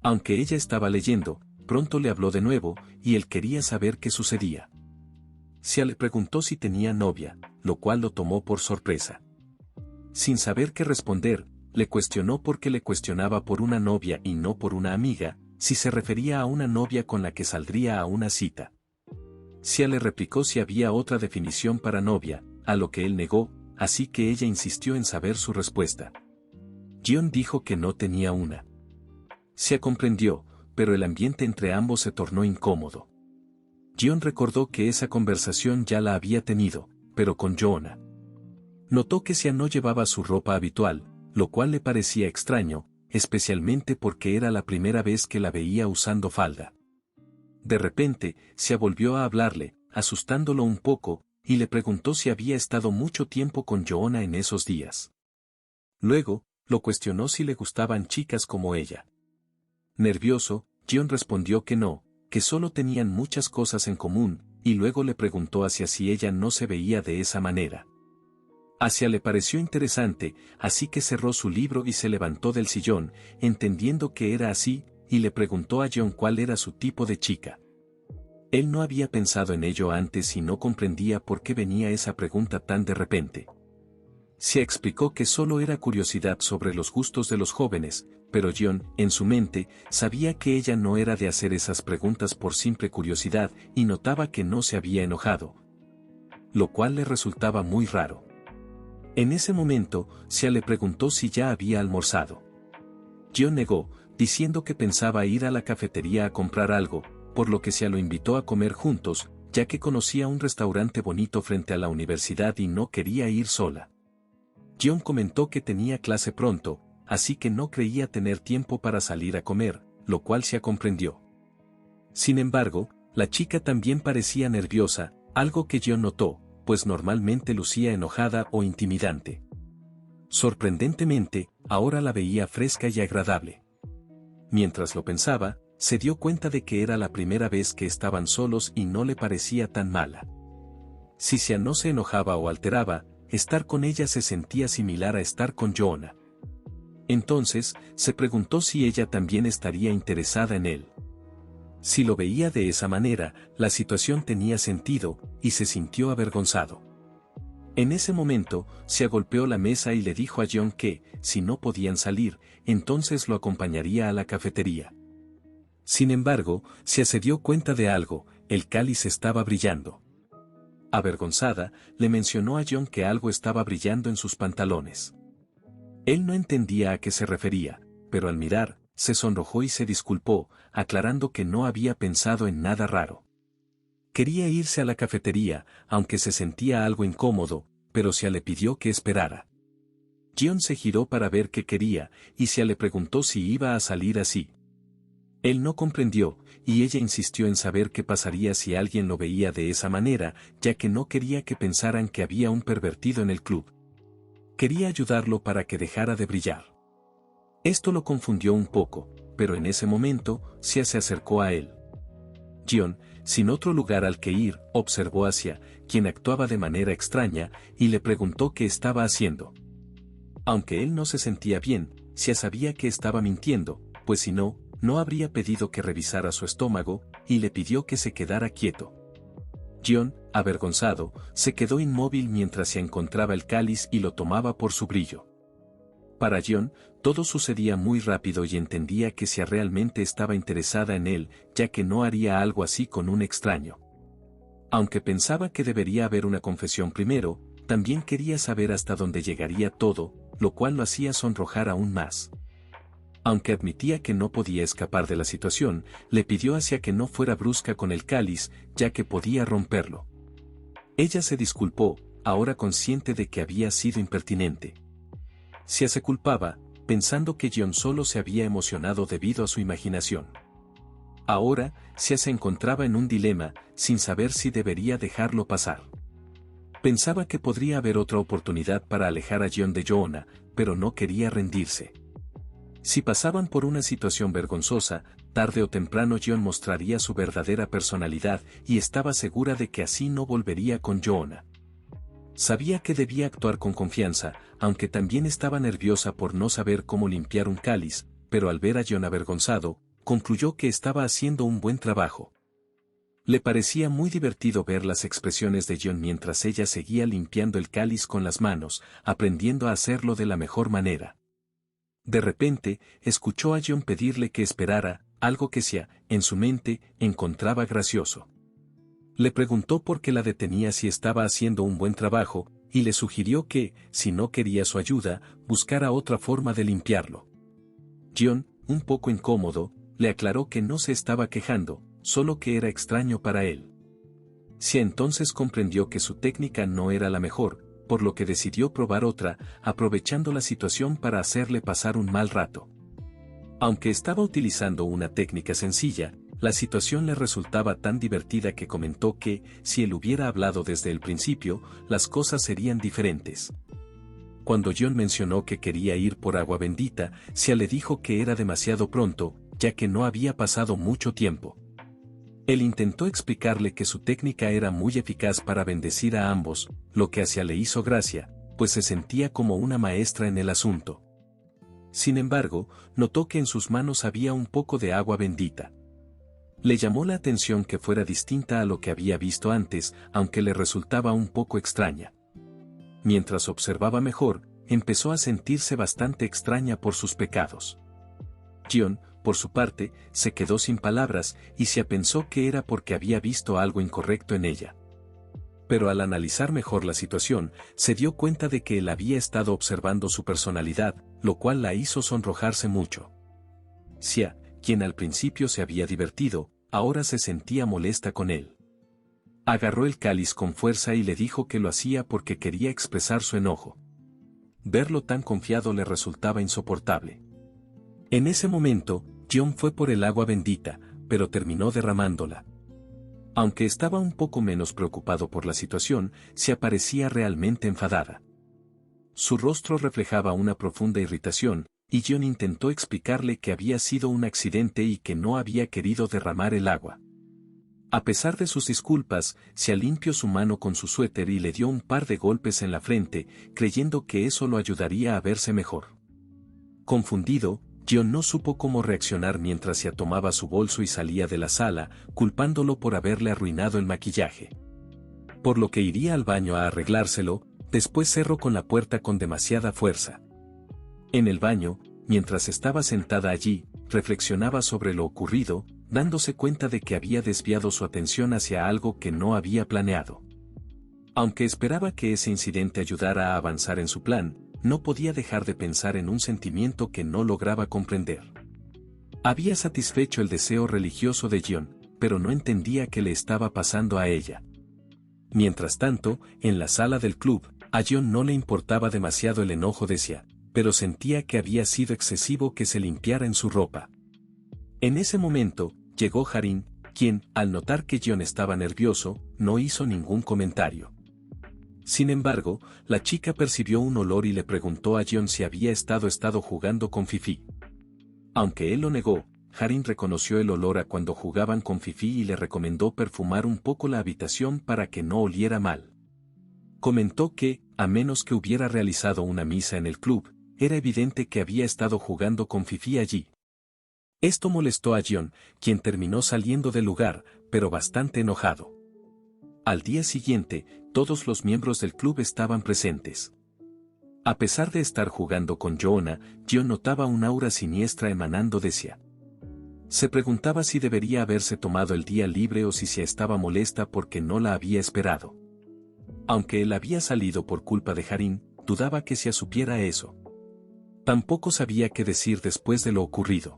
Aunque ella estaba leyendo, pronto le habló de nuevo, y él quería saber qué sucedía. Sia le preguntó si tenía novia, lo cual lo tomó por sorpresa. Sin saber qué responder, le cuestionó por qué le cuestionaba por una novia y no por una amiga, si se refería a una novia con la que saldría a una cita. Sia le replicó si había otra definición para novia, a lo que él negó, así que ella insistió en saber su respuesta. John dijo que no tenía una. Sia comprendió, pero el ambiente entre ambos se tornó incómodo. John recordó que esa conversación ya la había tenido, pero con Joanna. Notó que Sia no llevaba su ropa habitual, lo cual le parecía extraño, especialmente porque era la primera vez que la veía usando falda. De repente, Sia volvió a hablarle, asustándolo un poco, y le preguntó si había estado mucho tiempo con Joanna en esos días. Luego, lo cuestionó si le gustaban chicas como ella. Nervioso, John respondió que no, que solo tenían muchas cosas en común, y luego le preguntó hacia si ella no se veía de esa manera. A Sia le pareció interesante, así que cerró su libro y se levantó del sillón, entendiendo que era así, y le preguntó a John cuál era su tipo de chica. Él no había pensado en ello antes y no comprendía por qué venía esa pregunta tan de repente. Sia explicó que solo era curiosidad sobre los gustos de los jóvenes, pero John, en su mente, sabía que ella no era de hacer esas preguntas por simple curiosidad y notaba que no se había enojado, lo cual le resultaba muy raro. En ese momento, Sia le preguntó si ya había almorzado. John negó, diciendo que pensaba ir a la cafetería a comprar algo, por lo que Sia lo invitó a comer juntos, ya que conocía un restaurante bonito frente a la universidad y no quería ir sola. John comentó que tenía clase pronto, así que no creía tener tiempo para salir a comer, lo cual Sia comprendió. Sin embargo, la chica también parecía nerviosa, algo que John notó, pues normalmente lucía enojada o intimidante. Sorprendentemente, ahora la veía fresca y agradable. Mientras lo pensaba, se dio cuenta de que era la primera vez que estaban solos y no le parecía tan mala. Si Sia no se enojaba o alteraba, estar con ella se sentía similar a estar con Joanna. Entonces, se preguntó si ella también estaría interesada en él. Si lo veía de esa manera, la situación tenía sentido, y se sintió avergonzado. En ese momento, se golpeó la mesa y le dijo a John que, si no podían salir, entonces lo acompañaría a la cafetería. Sin embargo, se dio cuenta de algo, el cáliz estaba brillando. Avergonzada, le mencionó a John que algo estaba brillando en sus pantalones. Él no entendía a qué se refería, pero al mirar, Se sonrojó y se disculpó, aclarando que no había pensado en nada raro. Quería irse a la cafetería, aunque se sentía algo incómodo, pero Xia le pidió que esperara. Jion se giró para ver qué quería, y Xia le preguntó si iba a salir así. Él no comprendió, y ella insistió en saber qué pasaría si alguien lo veía de esa manera, ya que no quería que pensaran que había un pervertido en el club. Quería ayudarlo para que dejara de brillar. Esto lo confundió un poco, pero en ese momento, Xia se acercó a él. Jion, sin otro lugar al que ir, observó a Xia, quien actuaba de manera extraña, y le preguntó qué estaba haciendo. Aunque él no se sentía bien, Xia sabía que estaba mintiendo, pues si no, no habría pedido que revisara su estómago, y le pidió que se quedara quieto. Jion, avergonzado, se quedó inmóvil mientras se encontraba el cáliz y lo tomaba por su brillo. Para Jion, todo sucedía muy rápido y entendía que Xia realmente estaba interesada en él, ya que no haría algo así con un extraño. Aunque pensaba que debería haber una confesión primero, también quería saber hasta dónde llegaría todo, lo cual lo hacía sonrojar aún más. Aunque admitía que no podía escapar de la situación, le pidió a Xia que no fuera brusca con el cáliz, ya que podía romperlo. Ella se disculpó, ahora consciente de que había sido impertinente. Xia se culpaba, pensando que Jion solo se había emocionado debido a su imaginación. Ahora, Xia se encontraba en un dilema, sin saber si debería dejarlo pasar. Pensaba que podría haber otra oportunidad para alejar a Jion de Yoona, pero no quería rendirse. Si pasaban por una situación vergonzosa, tarde o temprano Jion mostraría su verdadera personalidad y estaba segura de que así no volvería con Yoona. Sabía que debía actuar con confianza, aunque también estaba nerviosa por no saber cómo limpiar un cáliz, pero al ver a Jion avergonzado, concluyó que estaba haciendo un buen trabajo. Le parecía muy divertido ver las expresiones de Jion mientras ella seguía limpiando el cáliz con las manos, aprendiendo a hacerlo de la mejor manera. De repente, escuchó a Jion pedirle que esperara, algo que Xia, en su mente, encontraba gracioso. Le preguntó por qué la detenía si estaba haciendo un buen trabajo, y le sugirió que, si no quería su ayuda, buscara otra forma de limpiarlo. Jion, un poco incómodo, le aclaró que no se estaba quejando, solo que era extraño para él. Xia entonces comprendió que su técnica no era la mejor, por lo que decidió probar otra, aprovechando la situación para hacerle pasar un mal rato. Aunque estaba utilizando una técnica sencilla, la situación le resultaba tan divertida que comentó que, si él hubiera hablado desde el principio, las cosas serían diferentes. Cuando Jion mencionó que quería ir por agua bendita, Xia le dijo que era demasiado pronto, ya que no había pasado mucho tiempo. Él intentó explicarle que su técnica era muy eficaz para bendecir a ambos, lo que a Xia le hizo gracia, pues se sentía como una maestra en el asunto. Sin embargo, notó que en sus manos había un poco de agua bendita. Le llamó la atención que fuera distinta a lo que había visto antes, aunque le resultaba un poco extraña. Mientras observaba mejor, empezó a sentirse bastante extraña por sus pecados. Jion, por su parte, se quedó sin palabras, y Xia pensó que era porque había visto algo incorrecto en ella. Pero al analizar mejor la situación, se dio cuenta de que él había estado observando su personalidad, lo cual la hizo sonrojarse mucho. Xia, quien al principio se había divertido, ahora se sentía molesta con él. Agarró el cáliz con fuerza y le dijo que lo hacía porque quería expresar su enojo. Verlo tan confiado le resultaba insoportable. En ese momento, Jion fue por el agua bendita, pero terminó derramándola. Aunque estaba un poco menos preocupado por la situación, se parecía realmente enfadada. Su rostro reflejaba una profunda irritación, y Jion intentó explicarle que había sido un accidente y que no había querido derramar el agua. A pesar de sus disculpas, Xia limpió su mano con su suéter y le dio un par de golpes en la frente, creyendo que eso lo ayudaría a verse mejor. Confundido, Jion no supo cómo reaccionar mientras Xia tomaba su bolso y salía de la sala, culpándolo por haberle arruinado el maquillaje. Por lo que iría al baño a arreglárselo, después cerró con la puerta con demasiada fuerza. En el baño, mientras estaba sentada allí, reflexionaba sobre lo ocurrido, dándose cuenta de que había desviado su atención hacia algo que no había planeado. Aunque esperaba que ese incidente ayudara a avanzar en su plan, no podía dejar de pensar en un sentimiento que no lograba comprender. Había satisfecho el deseo religioso de Jion, pero no entendía qué le estaba pasando a ella. Mientras tanto, en la sala del club, a Jion no le importaba demasiado el enojo de Xia, pero sentía que había sido excesivo que se limpiara en su ropa. En ese momento, llegó Harin, quien, al notar que Jion estaba nervioso, no hizo ningún comentario. Sin embargo, la chica percibió un olor y le preguntó a Jion si había estado jugando con Fifi. Aunque él lo negó, Harin reconoció el olor a cuando jugaban con Fifi y le recomendó perfumar un poco la habitación para que no oliera mal. Comentó que, a menos que hubiera realizado una misa en el club, era evidente que había estado jugando con Fifi allí. Esto molestó a Jion, quien terminó saliendo del lugar, pero bastante enojado. Al día siguiente, todos los miembros del club estaban presentes. A pesar de estar jugando con Joona, Jion notaba un aura siniestra emanando de Xia. Se preguntaba si debería haberse tomado el día libre o si Xia estaba molesta porque no la había esperado. Aunque él había salido por culpa de Harin, dudaba que Xia supiera eso. Tampoco sabía qué decir después de lo ocurrido.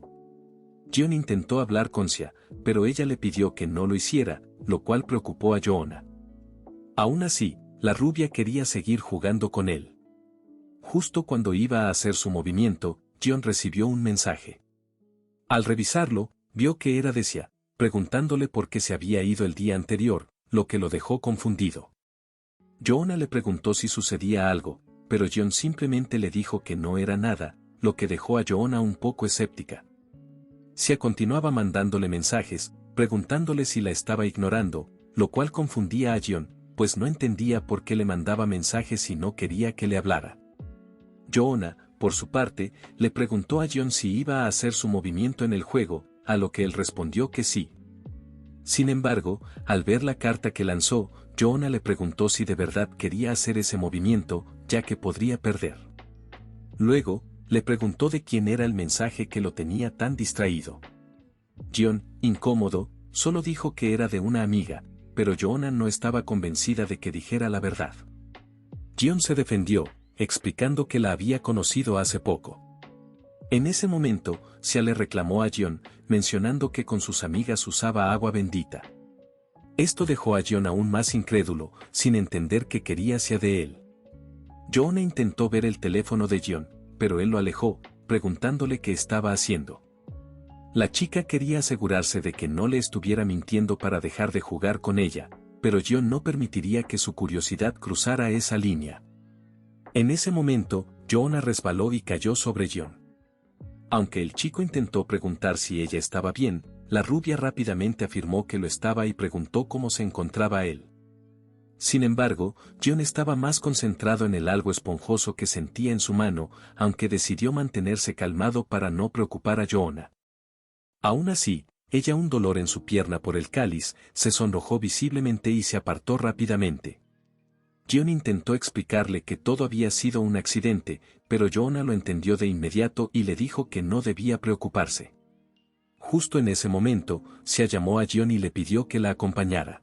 Jion intentó hablar con Xia, pero ella le pidió que no lo hiciera, lo cual preocupó a Joona. Aún así, la rubia quería seguir jugando con él. Justo cuando iba a hacer su movimiento, Jion recibió un mensaje. Al revisarlo, vio que era de Xia, preguntándole por qué se había ido el día anterior, lo que lo dejó confundido. Joona le preguntó si sucedía algo, pero Jion simplemente le dijo que no era nada, lo que dejó a Joona un poco escéptica. Xia continuaba mandándole mensajes, preguntándole si la estaba ignorando, lo cual confundía a Jion, pues no entendía por qué le mandaba mensajes si no quería que le hablara. Joona, por su parte, le preguntó a Jion si iba a hacer su movimiento en el juego, a lo que él respondió que sí. Sin embargo, al ver la carta que lanzó, Joona le preguntó si de verdad quería hacer ese movimiento, ya que podría perder. Luego, le preguntó de quién era el mensaje que lo tenía tan distraído. Jion, incómodo, solo dijo que era de una amiga, pero Joona no estaba convencida de que dijera la verdad. Jion se defendió, explicando que la había conocido hace poco. En ese momento, Xia le reclamó a Jion, mencionando que con sus amigas usaba agua bendita. Esto dejó a Jion aún más incrédulo, sin entender qué quería Xia de él. Joona intentó ver el teléfono de Jion, pero él lo alejó, preguntándole qué estaba haciendo. La chica quería asegurarse de que no le estuviera mintiendo para dejar de jugar con ella, pero Jion no permitiría que su curiosidad cruzara esa línea. En ese momento, Joona resbaló y cayó sobre Jion. Aunque el chico intentó preguntar si ella estaba bien, la rubia rápidamente afirmó que lo estaba y preguntó cómo se encontraba él. Sin embargo, Jion estaba más concentrado en el algo esponjoso que sentía en su mano, aunque decidió mantenerse calmado para no preocupar a Joona. Aún así, ella un dolor en su pierna por el cáliz, se sonrojó visiblemente y se apartó rápidamente. Jion intentó explicarle que todo había sido un accidente, pero Joona lo entendió de inmediato y le dijo que no debía preocuparse. Justo en ese momento, Xia llamó a Jion y le pidió que la acompañara.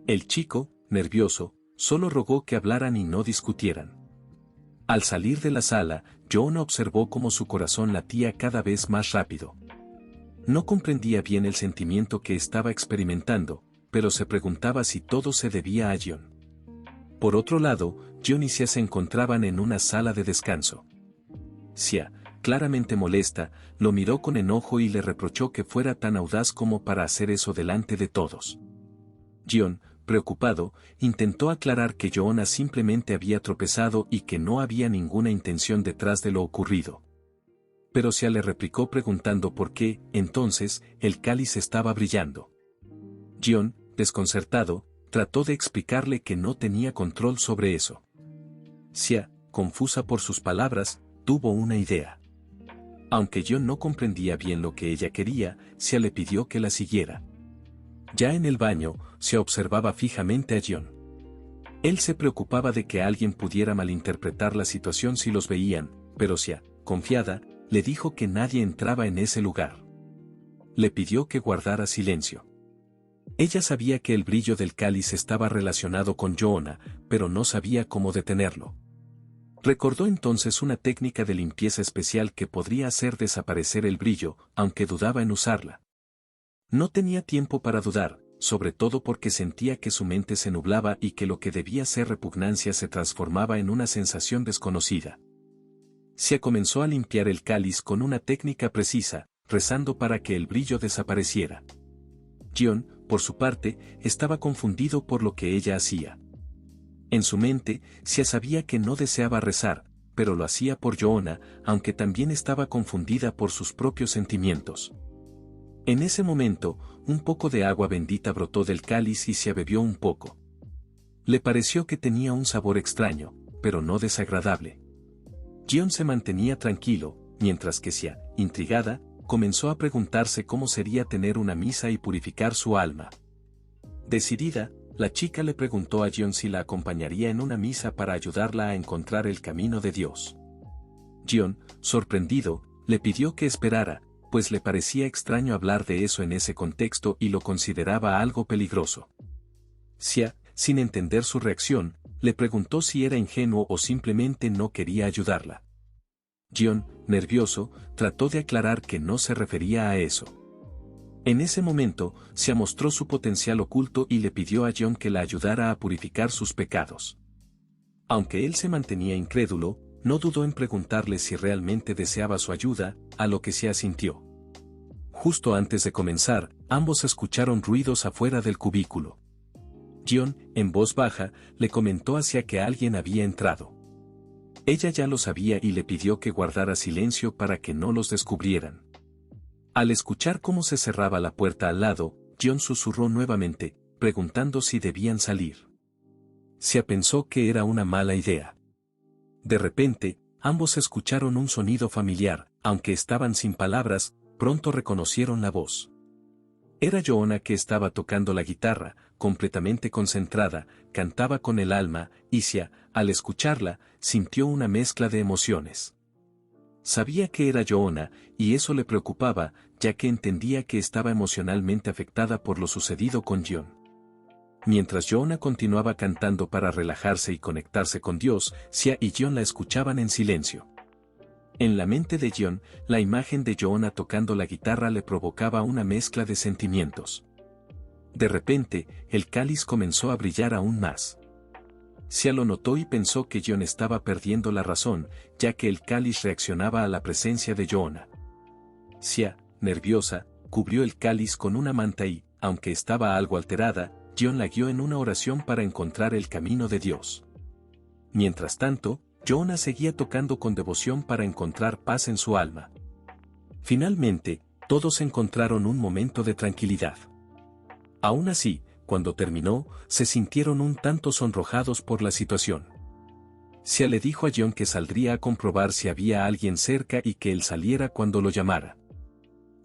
El chico, nervioso, solo rogó que hablaran y no discutieran. Al salir de la sala, Joona observó cómo su corazón latía cada vez más rápido. No comprendía bien el sentimiento que estaba experimentando, pero se preguntaba si todo se debía a Jion. Por otro lado, Jion y Xia se encontraban en una sala de descanso. Xia, claramente molesta, lo miró con enojo y le reprochó que fuera tan audaz como para hacer eso delante de todos. Jion, preocupado, intentó aclarar que Joona simplemente había tropezado y que no había ninguna intención detrás de lo ocurrido. Pero Xia le replicó preguntando por qué, entonces, el cáliz estaba brillando. Jion, desconcertado, trató de explicarle que no tenía control sobre eso. Xia, confusa por sus palabras, tuvo una idea. Aunque Jion no comprendía bien lo que ella quería, Xia le pidió que la siguiera. Ya en el baño, Xia observaba fijamente a Jion. Él se preocupaba de que alguien pudiera malinterpretar la situación si los veían, pero Xia, confiada, le dijo que nadie entraba en ese lugar. Le pidió que guardara silencio. Ella sabía que el brillo del cáliz estaba relacionado con Joona, pero no sabía cómo detenerlo. Recordó entonces una técnica de limpieza especial que podría hacer desaparecer el brillo, aunque dudaba en usarla. No tenía tiempo para dudar, sobre todo porque sentía que su mente se nublaba y que lo que debía ser repugnancia se transformaba en una sensación desconocida. Xia comenzó a limpiar el cáliz con una técnica precisa, rezando para que el brillo desapareciera. Jion, por su parte, estaba confundido por lo que ella hacía. En su mente, Xia sabía que no deseaba rezar, pero lo hacía por Yoona, aunque también estaba confundida por sus propios sentimientos. En ese momento, un poco de agua bendita brotó del cáliz y Xia bebió un poco. Le pareció que tenía un sabor extraño, pero no desagradable. Jion se mantenía tranquilo, mientras que Xia, intrigada, comenzó a preguntarse cómo sería tener una misa y purificar su alma. Decidida, la chica le preguntó a Jion si la acompañaría en una misa para ayudarla a encontrar el camino de Dios. Jion, sorprendido, le pidió que esperara, pues le parecía extraño hablar de eso en ese contexto y lo consideraba algo peligroso. Xia, sin entender su reacción, le preguntó si era ingenuo o simplemente no quería ayudarla. Jion, nervioso, trató de aclarar que no se refería a eso. En ese momento, Xia mostró su potencial oculto y le pidió a Jion que la ayudara a purificar sus pecados. Aunque él se mantenía incrédulo, no dudó en preguntarle si realmente deseaba su ayuda, a lo que Xia asintió. Justo antes de comenzar, ambos escucharon ruidos afuera del cubículo. Jion, en voz baja, le comentó hacia que alguien había entrado. Ella ya lo sabía y le pidió que guardara silencio para que no los descubrieran. Al escuchar cómo se cerraba la puerta al lado, Jion susurró nuevamente, preguntando si debían salir. Xia pensó que era una mala idea. De repente, ambos escucharon un sonido familiar, aunque estaban sin palabras, pronto reconocieron la voz. Era Yoona que estaba tocando la guitarra, completamente concentrada, cantaba con el alma, y Xia, al escucharla, sintió una mezcla de emociones. Sabía que era Yoona, y eso le preocupaba, ya que entendía que estaba emocionalmente afectada por lo sucedido con Jion. Mientras Yoona continuaba cantando para relajarse y conectarse con Dios, Xia y Jion la escuchaban en silencio. En la mente de Jion, la imagen de Yoona tocando la guitarra le provocaba una mezcla de sentimientos. De repente, el cáliz comenzó a brillar aún más. Xia lo notó y pensó que Jion estaba perdiendo la razón, ya que el cáliz reaccionaba a la presencia de Yoona. Xia, nerviosa, cubrió el cáliz con una manta y, aunque estaba algo alterada, Jion la guió en una oración para encontrar el camino de Dios. Mientras tanto, Yoona seguía tocando con devoción para encontrar paz en su alma. Finalmente, todos encontraron un momento de tranquilidad. Aún así, cuando terminó, se sintieron un tanto sonrojados por la situación. Xia le dijo a Jion que saldría a comprobar si había alguien cerca y que él saliera cuando lo llamara.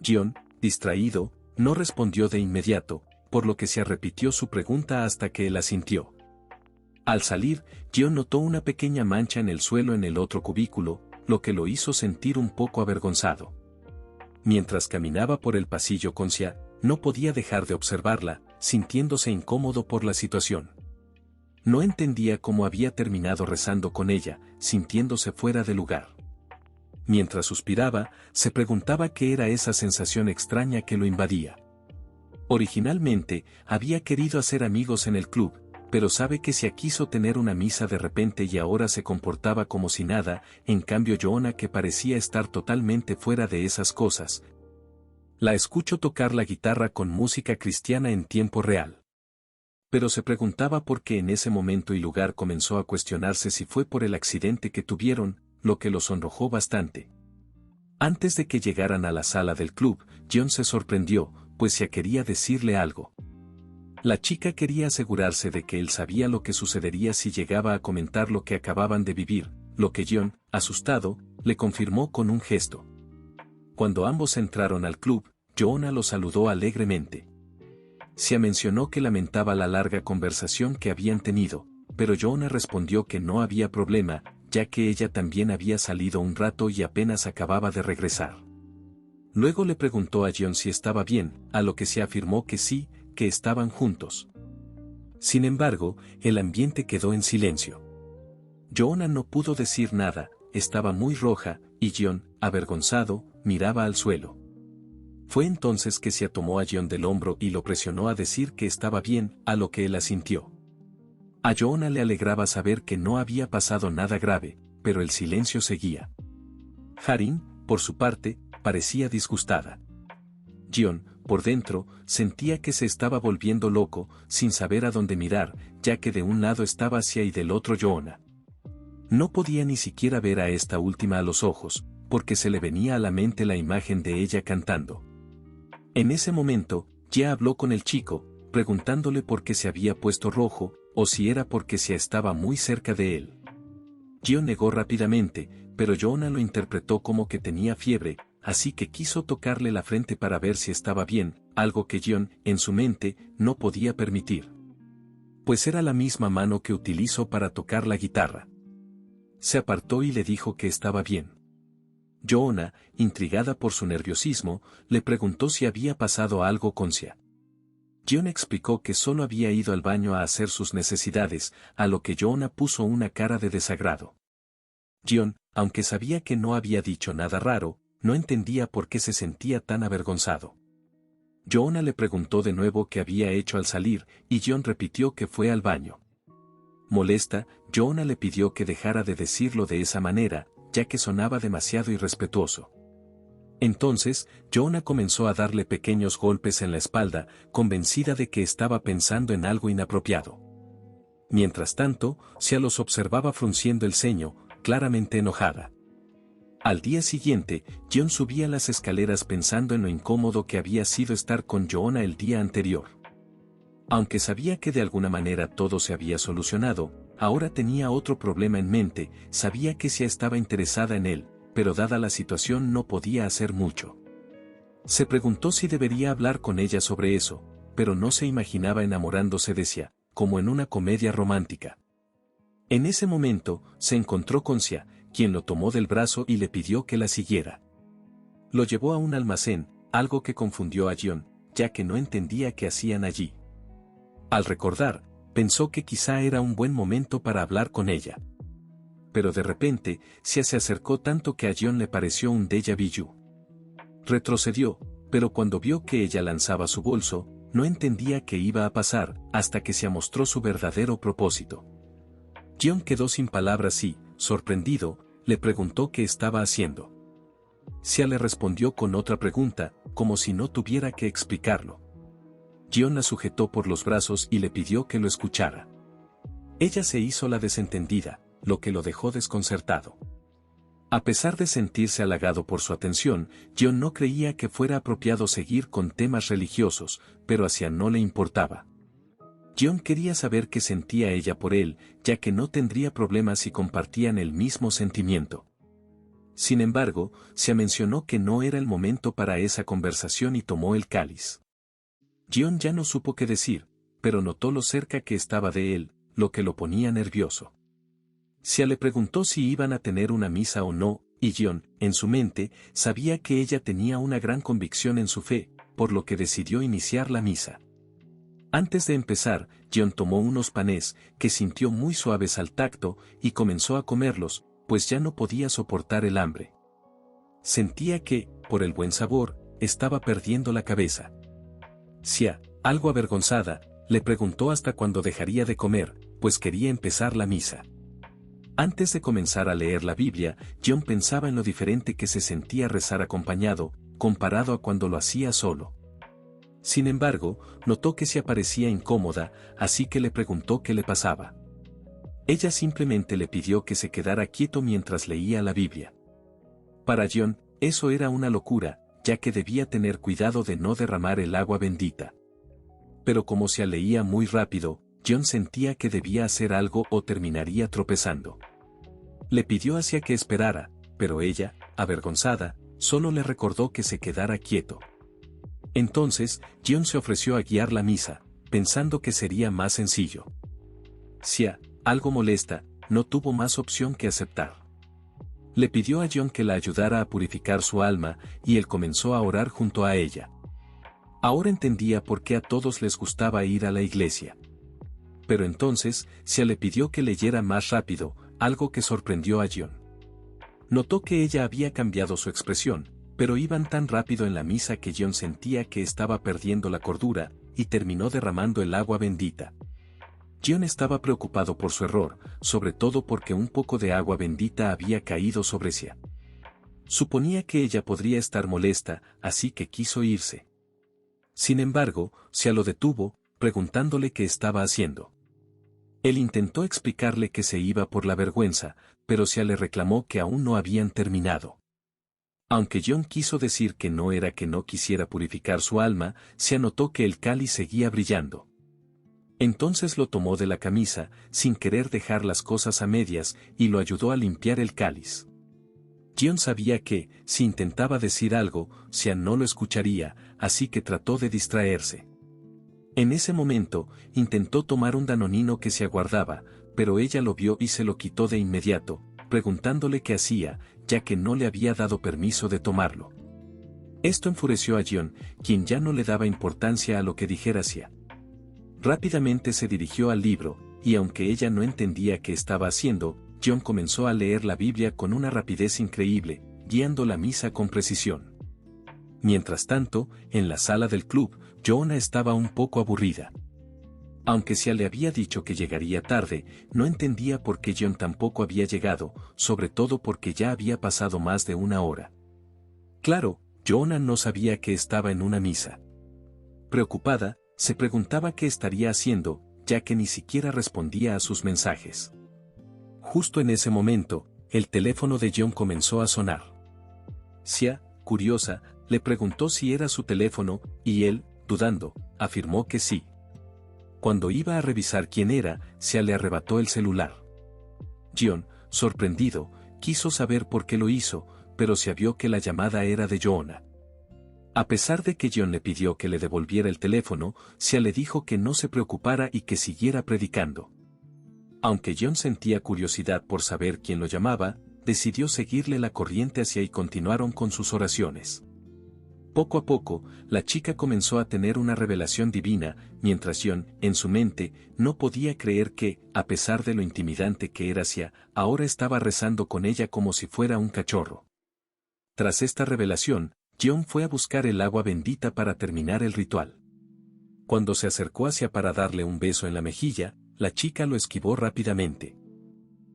Jion, distraído, no respondió de inmediato, por lo que Xia repitió su pregunta hasta que él asintió. Al salir, Jion notó una pequeña mancha en el suelo en el otro cubículo, lo que lo hizo sentir un poco avergonzado. Mientras caminaba por el pasillo con Xia, no podía dejar de observarla, sintiéndose incómodo por la situación. No entendía cómo había terminado rezando con ella, sintiéndose fuera de lugar. Mientras suspiraba, se preguntaba qué era esa sensación extraña que lo invadía. Originalmente, había querido hacer amigos en el club, pero sabe que Xia quiso tener una misa de repente y ahora se comportaba como si nada, en cambio Yoona que parecía estar totalmente fuera de esas cosas. La escuchó tocar la guitarra con música cristiana en tiempo real. Pero se preguntaba por qué en ese momento y lugar comenzó a cuestionarse si fue por el accidente que tuvieron, lo que lo sonrojó bastante. Antes de que llegaran a la sala del club, Jion se sorprendió, pues ya quería decirle algo. La chica quería asegurarse de que él sabía lo que sucedería si llegaba a comentar lo que acababan de vivir, lo que Jion, asustado, le confirmó con un gesto. Cuando ambos entraron al club, Yoona lo saludó alegremente. Xia mencionó que lamentaba la larga conversación que habían tenido, pero Yoona respondió que no había problema, ya que ella también había salido un rato y apenas acababa de regresar. Luego le preguntó a Jion si estaba bien, a lo que Xia afirmó que sí, que estaban juntos. Sin embargo, el ambiente quedó en silencio. Joanna no pudo decir nada, estaba muy roja, y John, avergonzado, miraba al suelo. Fue entonces que Sia tomó a John del hombro y lo presionó a decir que estaba bien, a lo que él asintió. A Joanna le alegraba saber que no había pasado nada grave, pero el silencio seguía. Harin, por su parte, parecía disgustada. John, por dentro, sentía que se estaba volviendo loco, sin saber a dónde mirar, ya que de un lado estaba Sia y del otro Joanna. No podía ni siquiera ver a esta última a los ojos, porque se le venía a la mente la imagen de ella cantando. En ese momento, Sia habló con el chico, preguntándole por qué se había puesto rojo, o si era porque Sia estaba muy cerca de él. John negó rápidamente, pero Joanna lo interpretó como que tenía fiebre, así que quiso tocarle la frente para ver si estaba bien, algo que John, en su mente, no podía permitir. Pues era la misma mano que utilizó para tocar la guitarra. Se apartó y le dijo que estaba bien. Joanna, intrigada por su nerviosismo, le preguntó si había pasado algo con Sia. John explicó que solo había ido al baño a hacer sus necesidades, a lo que Joanna puso una cara de desagrado. John, aunque sabía que no había dicho nada raro, no entendía por qué se sentía tan avergonzado. Joanna le preguntó de nuevo qué había hecho al salir, y John repitió que fue al baño. Molesta, Joanna le pidió que dejara de decirlo de esa manera, ya que sonaba demasiado irrespetuoso. Entonces, Joanna comenzó a darle pequeños golpes en la espalda, convencida de que estaba pensando en algo inapropiado. Mientras tanto, Sia los observaba frunciendo el ceño, claramente enojada. Al día siguiente, John subía las escaleras pensando en lo incómodo que había sido estar con Joanna el día anterior. Aunque sabía que de alguna manera todo se había solucionado, ahora tenía otro problema en mente, sabía que Sia estaba interesada en él, pero dada la situación no podía hacer mucho. Se preguntó si debería hablar con ella sobre eso, pero no se imaginaba enamorándose de Sia, como en una comedia romántica. En ese momento, se encontró con Sia, quien lo tomó del brazo y le pidió que la siguiera. Lo llevó a un almacén, algo que confundió a John, ya que no entendía qué hacían allí. Al recordar, pensó que quizá era un buen momento para hablar con ella. Pero de repente, Sia se acercó tanto que a John le pareció un déjà vu. Retrocedió, pero cuando vio que ella lanzaba su bolso, no entendía qué iba a pasar, hasta que Sia mostró su verdadero propósito. John quedó sin palabras y, sorprendido, le preguntó qué estaba haciendo. Sia le respondió con otra pregunta, como si no tuviera que explicarlo. John la sujetó por los brazos y le pidió que lo escuchara. Ella se hizo la desentendida, lo que lo dejó desconcertado. A pesar de sentirse halagado por su atención, John no creía que fuera apropiado seguir con temas religiosos, pero a Sia no le importaba. John quería saber qué sentía ella por él, ya que no tendría problemas si compartían el mismo sentimiento. Sin embargo, Sia mencionó que no era el momento para esa conversación y tomó el cáliz. John ya no supo qué decir, pero notó lo cerca que estaba de él, lo que lo ponía nervioso. Sia le preguntó si iban a tener una misa o no, y John, en su mente, sabía que ella tenía una gran convicción en su fe, por lo que decidió iniciar la misa. Antes de empezar, John tomó unos panes, que sintió muy suaves al tacto, y comenzó a comerlos, pues ya no podía soportar el hambre. Sentía que, por el buen sabor, estaba perdiendo la cabeza. Sia, algo avergonzada, le preguntó hasta cuándo dejaría de comer, pues quería empezar la misa. Antes de comenzar a leer la Biblia, John pensaba en lo diferente que se sentía rezar acompañado, comparado a cuando lo hacía solo. Sin embargo, notó que se parecía incómoda, así que le preguntó qué le pasaba. Ella simplemente le pidió que se quedara quieto mientras leía la Biblia. Para John, eso era una locura, ya que debía tener cuidado de no derramar el agua bendita. Pero como se leía muy rápido, John sentía que debía hacer algo o terminaría tropezando. Le pidió a Sia que esperara, pero ella, avergonzada, solo le recordó que se quedara quieto. Entonces, John se ofreció a guiar la misa, pensando que sería más sencillo. Sia, algo molesta, no tuvo más opción que aceptar. Le pidió a John que la ayudara a purificar su alma, y él comenzó a orar junto a ella. Ahora entendía por qué a todos les gustaba ir a la iglesia. Pero entonces, Sia le pidió que leyera más rápido, algo que sorprendió a Jion. Notó que ella había cambiado su expresión, pero iban tan rápido en la misa que Jion sentía que estaba perdiendo la cordura, y terminó derramando el agua bendita. Jion estaba preocupado por su error, sobre todo porque un poco de agua bendita había caído sobre Xia. Suponía que ella podría estar molesta, así que quiso irse. Sin embargo, Xia lo detuvo, preguntándole qué estaba haciendo. Él intentó explicarle que se iba por la vergüenza, pero Xia le reclamó que aún no habían terminado. Aunque Jion quiso decir que no era que no quisiera purificar su alma, Xia notó que el cáliz seguía brillando. Entonces lo tomó de la camisa, sin querer dejar las cosas a medias, y lo ayudó a limpiar el cáliz. Jion sabía que, si intentaba decir algo, Xia no lo escucharía, así que trató de distraerse. En ese momento, intentó tomar un danonino que se aguardaba, pero ella lo vio y se lo quitó de inmediato, preguntándole qué hacía, ya que no le había dado permiso de tomarlo. Esto enfureció a Jion, quien ya no le daba importancia a lo que dijera Xia. Rápidamente se dirigió al libro, y aunque ella no entendía qué estaba haciendo, Jion comenzó a leer la Biblia con una rapidez increíble, guiando la misa con precisión. Mientras tanto, en la sala del club, Joona estaba un poco aburrida. Aunque Xia le había dicho que llegaría tarde, no entendía por qué Jion tampoco había llegado, sobre todo porque ya había pasado más de una hora. Claro, Joona no sabía que estaba en una misa. Preocupada, se preguntaba qué estaría haciendo, ya que ni siquiera respondía a sus mensajes. Justo en ese momento, el teléfono de Jion comenzó a sonar. Xia, curiosa, le preguntó si era su teléfono, y él, dudando, afirmó que sí. Cuando iba a revisar quién era, Xia le arrebató el celular. Jion, sorprendido, quiso saber por qué lo hizo, pero Xia vio que la llamada era de Joona. A pesar de que Jion le pidió que le devolviera el teléfono, Xia le dijo que no se preocupara y que siguiera predicando. Aunque Jion sentía curiosidad por saber quién lo llamaba, decidió seguirle la corriente hacia y continuaron con sus oraciones. Poco a poco, la chica comenzó a tener una revelación divina, mientras Jion, en su mente, no podía creer que, a pesar de lo intimidante que era Xia, ahora estaba rezando con ella como si fuera un cachorro. Tras esta revelación, Jion fue a buscar el agua bendita para terminar el ritual. Cuando se acercó hacia para darle un beso en la mejilla, la chica lo esquivó rápidamente.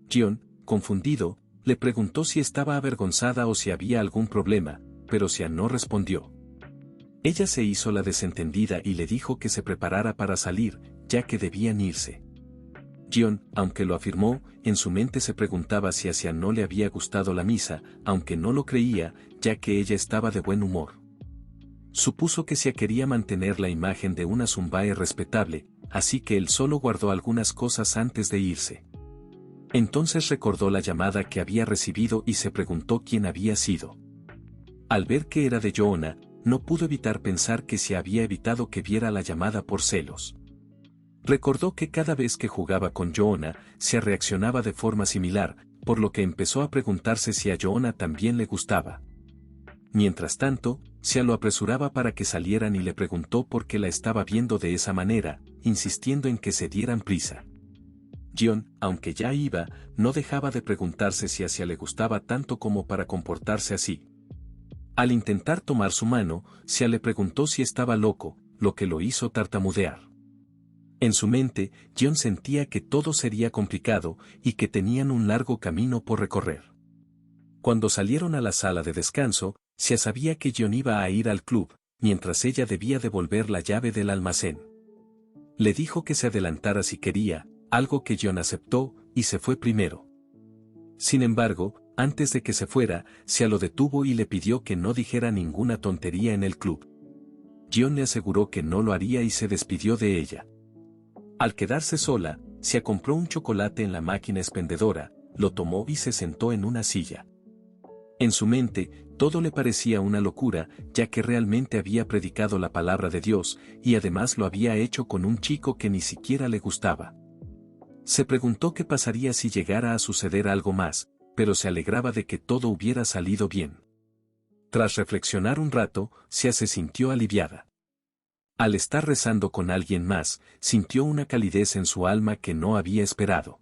Jion, confundido, le preguntó si estaba avergonzada o si había algún problema, pero Xia no respondió. Ella se hizo la desentendida y le dijo que se preparara para salir, ya que debían irse. Jion, aunque lo afirmó, en su mente se preguntaba si a Xia no le había gustado la misa, aunque no lo creía, ya que ella estaba de buen humor. Supuso que Xia quería mantener la imagen de una Zumbae respetable, así que él solo guardó algunas cosas antes de irse. Entonces recordó la llamada que había recibido y se preguntó quién había sido. Al ver que era de Joona, no pudo evitar pensar que se había evitado que viera la llamada por celos. Recordó que cada vez que jugaba con Joona, se reaccionaba de forma similar, por lo que empezó a preguntarse si a Joona también le gustaba. Mientras tanto, Xia lo apresuraba para que salieran y le preguntó por qué la estaba viendo de esa manera, insistiendo en que se dieran prisa. Jion, aunque ya iba, no dejaba de preguntarse si a Xia le gustaba tanto como para comportarse así. Al intentar tomar su mano, Xia le preguntó si estaba loco, lo que lo hizo tartamudear. En su mente, Jion sentía que todo sería complicado y que tenían un largo camino por recorrer. Cuando salieron a la sala de descanso, Xia sabía que Jion iba a ir al club, mientras ella debía devolver la llave del almacén. Le dijo que se adelantara si quería, algo que Jion aceptó, y se fue primero. Sin embargo, antes de que se fuera, Xia lo detuvo y le pidió que no dijera ninguna tontería en el club. Jion le aseguró que no lo haría y se despidió de ella. Al quedarse sola, Xia compró un chocolate en la máquina expendedora, lo tomó y se sentó en una silla. En su mente, todo le parecía una locura, ya que realmente había predicado la palabra de Dios, y además lo había hecho con un chico que ni siquiera le gustaba. Se preguntó qué pasaría si llegara a suceder algo más, pero se alegraba de que todo hubiera salido bien. Tras reflexionar un rato, Xia se sintió aliviada. Al estar rezando con alguien más, sintió una calidez en su alma que no había esperado.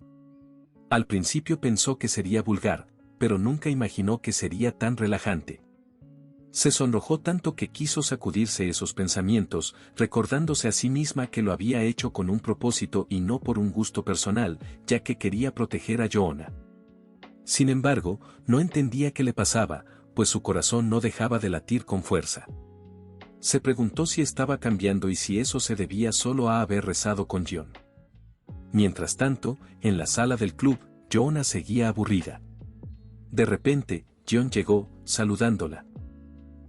Al principio pensó que sería vulgar, pero nunca imaginó que sería tan relajante. Se sonrojó tanto que quiso sacudirse esos pensamientos, recordándose a sí misma que lo había hecho con un propósito y no por un gusto personal, ya que quería proteger a Joanna. Sin embargo, no entendía qué le pasaba, pues su corazón no dejaba de latir con fuerza. Se preguntó si estaba cambiando y si eso se debía solo a haber rezado con John. Mientras tanto, en la sala del club, Joanna seguía aburrida. De repente, John llegó, saludándola.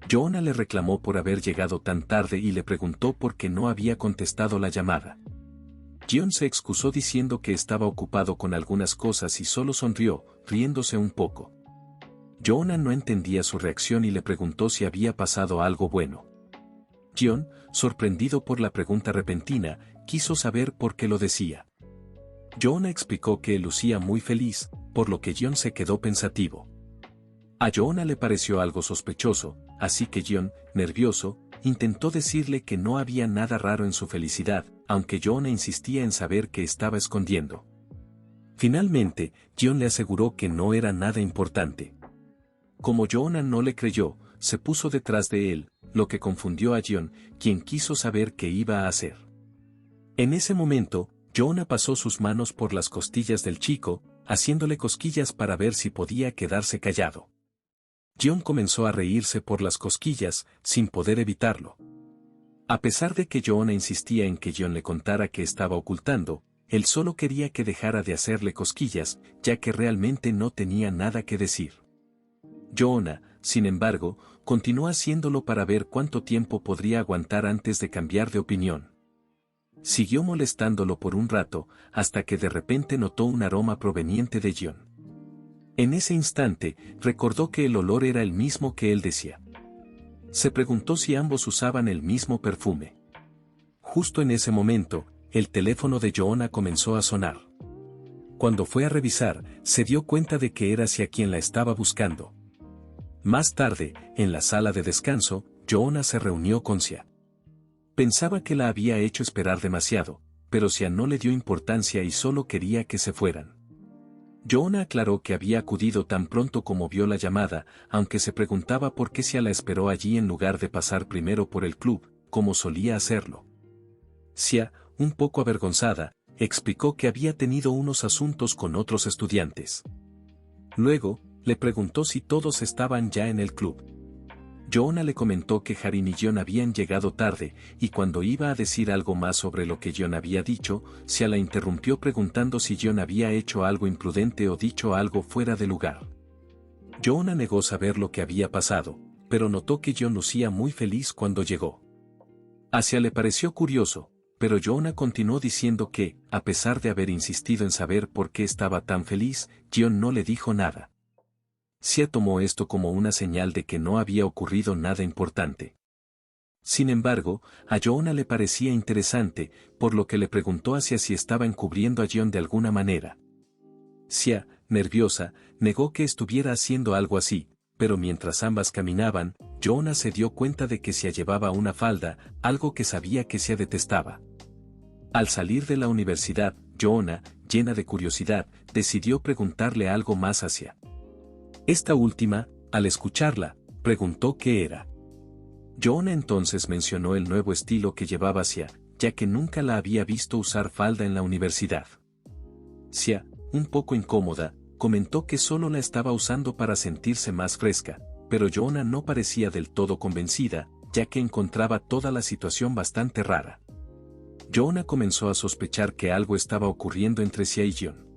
Joanna le reclamó por haber llegado tan tarde y le preguntó por qué no había contestado la llamada. John se excusó diciendo que estaba ocupado con algunas cosas y solo sonrió, riéndose un poco. Joanna no entendía su reacción y le preguntó si había pasado algo bueno. John, sorprendido por la pregunta repentina, quiso saber por qué lo decía. Joanna explicó que él lucía muy feliz, por lo que John se quedó pensativo. A Joanna le pareció algo sospechoso, así que John, nervioso, intentó decirle que no había nada raro en su felicidad, aunque Joanna insistía en saber qué estaba escondiendo. Finalmente, John le aseguró que no era nada importante. Como Joanna no le creyó, se puso detrás de él, lo que confundió a John, quien quiso saber qué iba a hacer. En ese momento, Joanna pasó sus manos por las costillas del chico, haciéndole cosquillas para ver si podía quedarse callado. John comenzó a reírse por las cosquillas, sin poder evitarlo. A pesar de que Joanna insistía en que John le contara qué estaba ocultando, él solo quería que dejara de hacerle cosquillas, ya que realmente no tenía nada que decir. Joanna, sin embargo, continuó haciéndolo para ver cuánto tiempo podría aguantar antes de cambiar de opinión. Siguió molestándolo por un rato, hasta que de repente notó un aroma proveniente de John. En ese instante, recordó que el olor era el mismo que él decía. Se preguntó si ambos usaban el mismo perfume. Justo en ese momento, el teléfono de Joanna comenzó a sonar. Cuando fue a revisar, se dio cuenta de que era Sia quien la estaba buscando. Más tarde, en la sala de descanso, Joanna se reunió con Sia. Pensaba que la había hecho esperar demasiado, pero Sia no le dio importancia y solo quería que se fueran. Joanna aclaró que había acudido tan pronto como vio la llamada, aunque se preguntaba por qué Sia la esperó allí en lugar de pasar primero por el club, como solía hacerlo. Sia, un poco avergonzada, explicó que había tenido unos asuntos con otros estudiantes. Luego, le preguntó si todos estaban ya en el club. Joanna le comentó que Harin y John habían llegado tarde, y cuando iba a decir algo más sobre lo que John había dicho, Sia la interrumpió preguntando si John había hecho algo imprudente o dicho algo fuera de lugar. Joanna negó saber lo que había pasado, pero notó que John lucía muy feliz cuando llegó. A Sia le pareció curioso, pero Joanna continuó diciendo que, a pesar de haber insistido en saber por qué estaba tan feliz, John no le dijo nada. Sia tomó esto como una señal de que no había ocurrido nada importante. Sin embargo, a Joanna le parecía interesante, por lo que le preguntó a Sia si estaba encubriendo a John de alguna manera. Sia, nerviosa, negó que estuviera haciendo algo así, pero mientras ambas caminaban, Joanna se dio cuenta de que Sia llevaba una falda, algo que sabía que Sia detestaba. Al salir de la universidad, Joanna, llena de curiosidad, decidió preguntarle algo más a Sia. Esta última, al escucharla, preguntó qué era. Joanna entonces mencionó el nuevo estilo que llevaba Sia, ya que nunca la había visto usar falda en la universidad. Sia, un poco incómoda, comentó que solo la estaba usando para sentirse más fresca, pero Joanna no parecía del todo convencida, ya que encontraba toda la situación bastante rara. Joanna comenzó a sospechar que algo estaba ocurriendo entre Sia y John.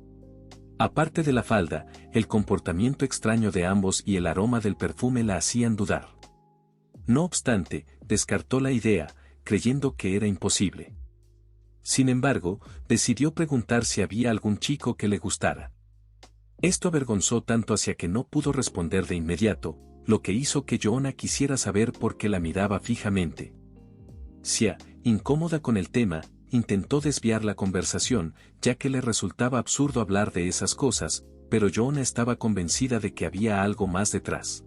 Aparte de la falda, el comportamiento extraño de ambos y el aroma del perfume la hacían dudar. No obstante, descartó la idea, creyendo que era imposible. Sin embargo, decidió preguntar si había algún chico que le gustara. Esto avergonzó tanto hacia que no pudo responder de inmediato, lo que hizo que Joanna quisiera saber por qué la miraba fijamente. Sia, incómoda con el tema, intentó desviar la conversación, ya que le resultaba absurdo hablar de esas cosas, pero Joanna estaba convencida de que había algo más detrás.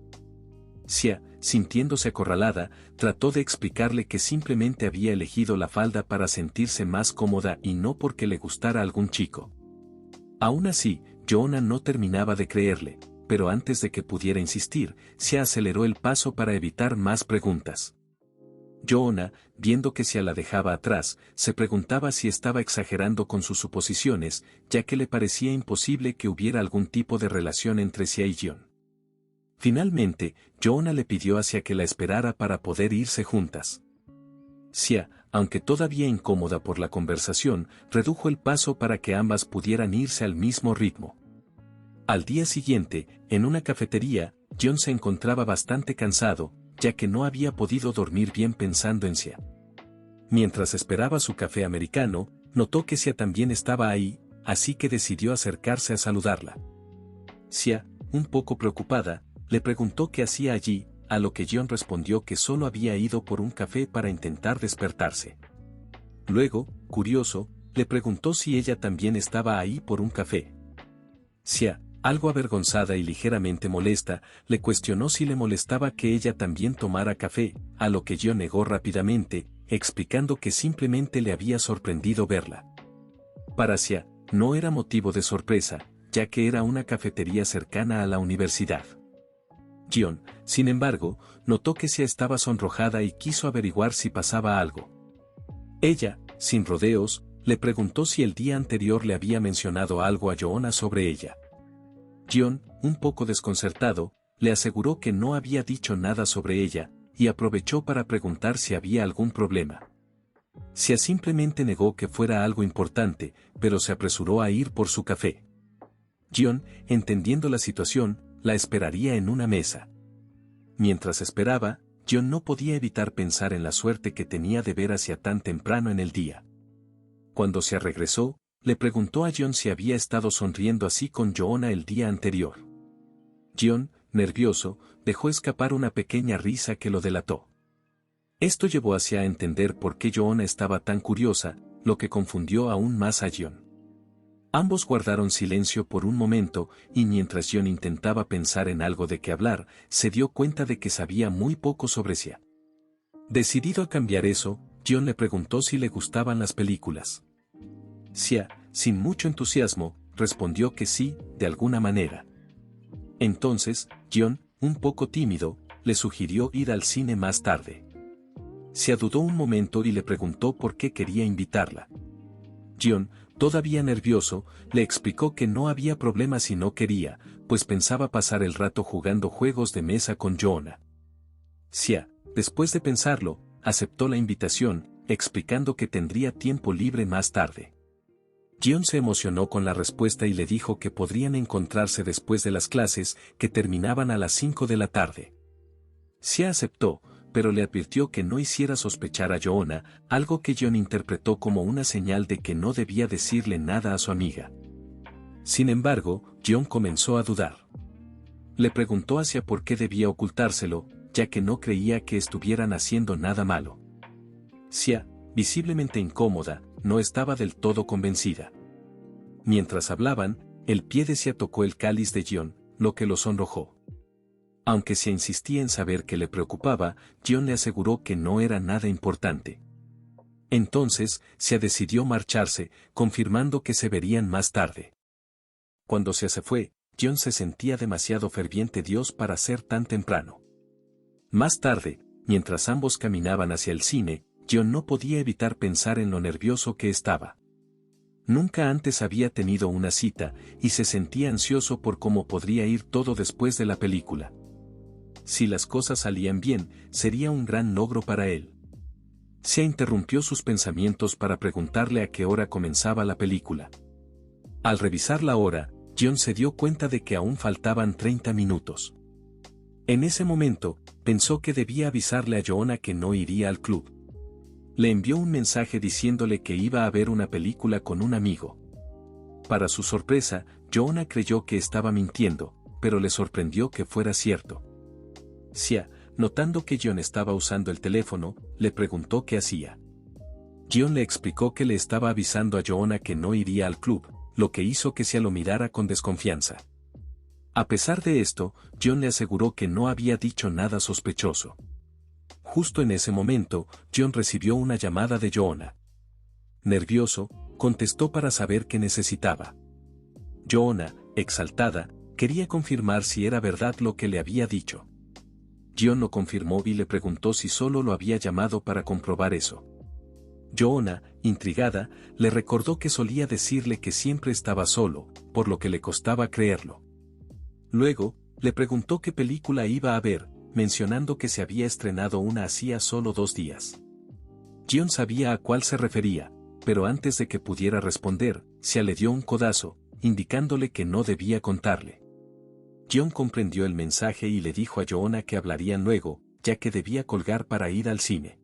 Sia, sintiéndose acorralada, trató de explicarle que simplemente había elegido la falda para sentirse más cómoda y no porque le gustara algún chico. Aún así, Joanna no terminaba de creerle, pero antes de que pudiera insistir, se aceleró el paso para evitar más preguntas. Joanna, viendo que Sia la dejaba atrás, se preguntaba si estaba exagerando con sus suposiciones, ya que le parecía imposible que hubiera algún tipo de relación entre Sia y John. Finalmente, Joanna le pidió a Sia que la esperara para poder irse juntas. Sia, aunque todavía incómoda por la conversación, redujo el paso para que ambas pudieran irse al mismo ritmo. Al día siguiente, en una cafetería, John se encontraba bastante cansado, ya que no había podido dormir bien pensando en Sia. Mientras esperaba su café americano, notó que Sia también estaba ahí, así que decidió acercarse a saludarla. Sia, un poco preocupada, le preguntó qué hacía allí, a lo que John respondió que solo había ido por un café para intentar despertarse. Luego, curioso, le preguntó si ella también estaba ahí por un café. Sia, algo avergonzada y ligeramente molesta, le cuestionó si le molestaba que ella también tomara café, a lo que John negó rápidamente, explicando que simplemente le había sorprendido verla. Para Sia, no era motivo de sorpresa, ya que era una cafetería cercana a la universidad. John, sin embargo, notó que Sia estaba sonrojada y quiso averiguar si pasaba algo. Ella, sin rodeos, le preguntó si el día anterior le había mencionado algo a Joanna sobre ella. John, un poco desconcertado, le aseguró que no había dicho nada sobre ella, y aprovechó para preguntar si había algún problema. Sia simplemente negó que fuera algo importante, pero se apresuró a ir por su café. John, entendiendo la situación, la esperaría en una mesa. Mientras esperaba, John no podía evitar pensar en la suerte que tenía de ver a Sia tan temprano en el día. Cuando Sia regresó, le preguntó a John si había estado sonriendo así con Joanna el día anterior. John, nervioso, dejó escapar una pequeña risa que lo delató. Esto llevó a Sia a entender por qué Joanna estaba tan curiosa, lo que confundió aún más a John. Ambos guardaron silencio por un momento, y mientras John intentaba pensar en algo de qué hablar, se dio cuenta de que sabía muy poco sobre Sia. Decidido a cambiar eso, John le preguntó si le gustaban las películas. Sia, sin mucho entusiasmo, respondió que sí, de alguna manera. Entonces, John, un poco tímido, le sugirió ir al cine más tarde. Sia dudó un momento y le preguntó por qué quería invitarla. John, todavía nervioso, le explicó que no había problema si no quería, pues pensaba pasar el rato jugando juegos de mesa con Joanna. Sia, después de pensarlo, aceptó la invitación, explicando que tendría tiempo libre más tarde. John se emocionó con la respuesta y le dijo que podrían encontrarse después de las clases, que terminaban a las 5 de la tarde. Sia aceptó, pero le advirtió que no hiciera sospechar a Joanna, algo que John interpretó como una señal de que no debía decirle nada a su amiga. Sin embargo, John comenzó a dudar. Le preguntó a Sia por qué debía ocultárselo, ya que no creía que estuvieran haciendo nada malo. Sia, visiblemente incómoda, no estaba del todo convencida. Mientras hablaban, el pie de Sia tocó el cáliz de John, lo que lo sonrojó. Aunque Sia insistía en saber qué le preocupaba, John le aseguró que no era nada importante. Entonces, Sia decidió marcharse, confirmando que se verían más tarde. Cuando Sia se fue, John se sentía demasiado ferviente Dios para ser tan temprano. Más tarde, mientras ambos caminaban hacia el cine, John no podía evitar pensar en lo nervioso que estaba. Nunca antes había tenido una cita, y se sentía ansioso por cómo podría ir todo después de la película. Si las cosas salían bien, sería un gran logro para él. Sia interrumpió sus pensamientos para preguntarle a qué hora comenzaba la película. Al revisar la hora, John se dio cuenta de que aún faltaban 30 minutos. En ese momento, pensó que debía avisarle a Joanna que no iría al club. Le envió un mensaje diciéndole que iba a ver una película con un amigo. Para su sorpresa, Joanna creyó que estaba mintiendo, pero le sorprendió que fuera cierto. Sia, notando que John estaba usando el teléfono, le preguntó qué hacía. John le explicó que le estaba avisando a Joanna que no iría al club, lo que hizo que Sia lo mirara con desconfianza. A pesar de esto, John le aseguró que no había dicho nada sospechoso. Justo en ese momento, John recibió una llamada de Joanna. Nervioso, contestó para saber qué necesitaba. Joanna, exaltada, quería confirmar si era verdad lo que le había dicho. Gion lo confirmó y le preguntó si solo lo había llamado para comprobar eso. Joanna, intrigada, le recordó que solía decirle que siempre estaba solo, por lo que le costaba creerlo. Luego, le preguntó qué película iba a ver, mencionando que se había estrenado una hacía solo 2 días. Gion sabía a cuál se refería, pero antes de que pudiera responder, se le dio un codazo, indicándole que no debía contarle. Gion comprendió el mensaje y le dijo a Joanna que hablarían luego, ya que debía colgar para ir al cine.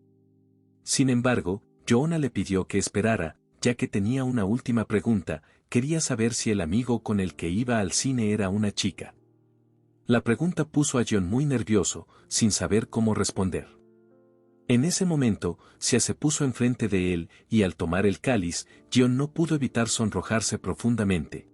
Sin embargo, Joanna le pidió que esperara, ya que tenía una última pregunta, quería saber si el amigo con el que iba al cine era una chica. La pregunta puso a Gion muy nervioso, sin saber cómo responder. En ese momento, Sia se puso enfrente de él, y al tomar el cáliz, Gion no pudo evitar sonrojarse profundamente,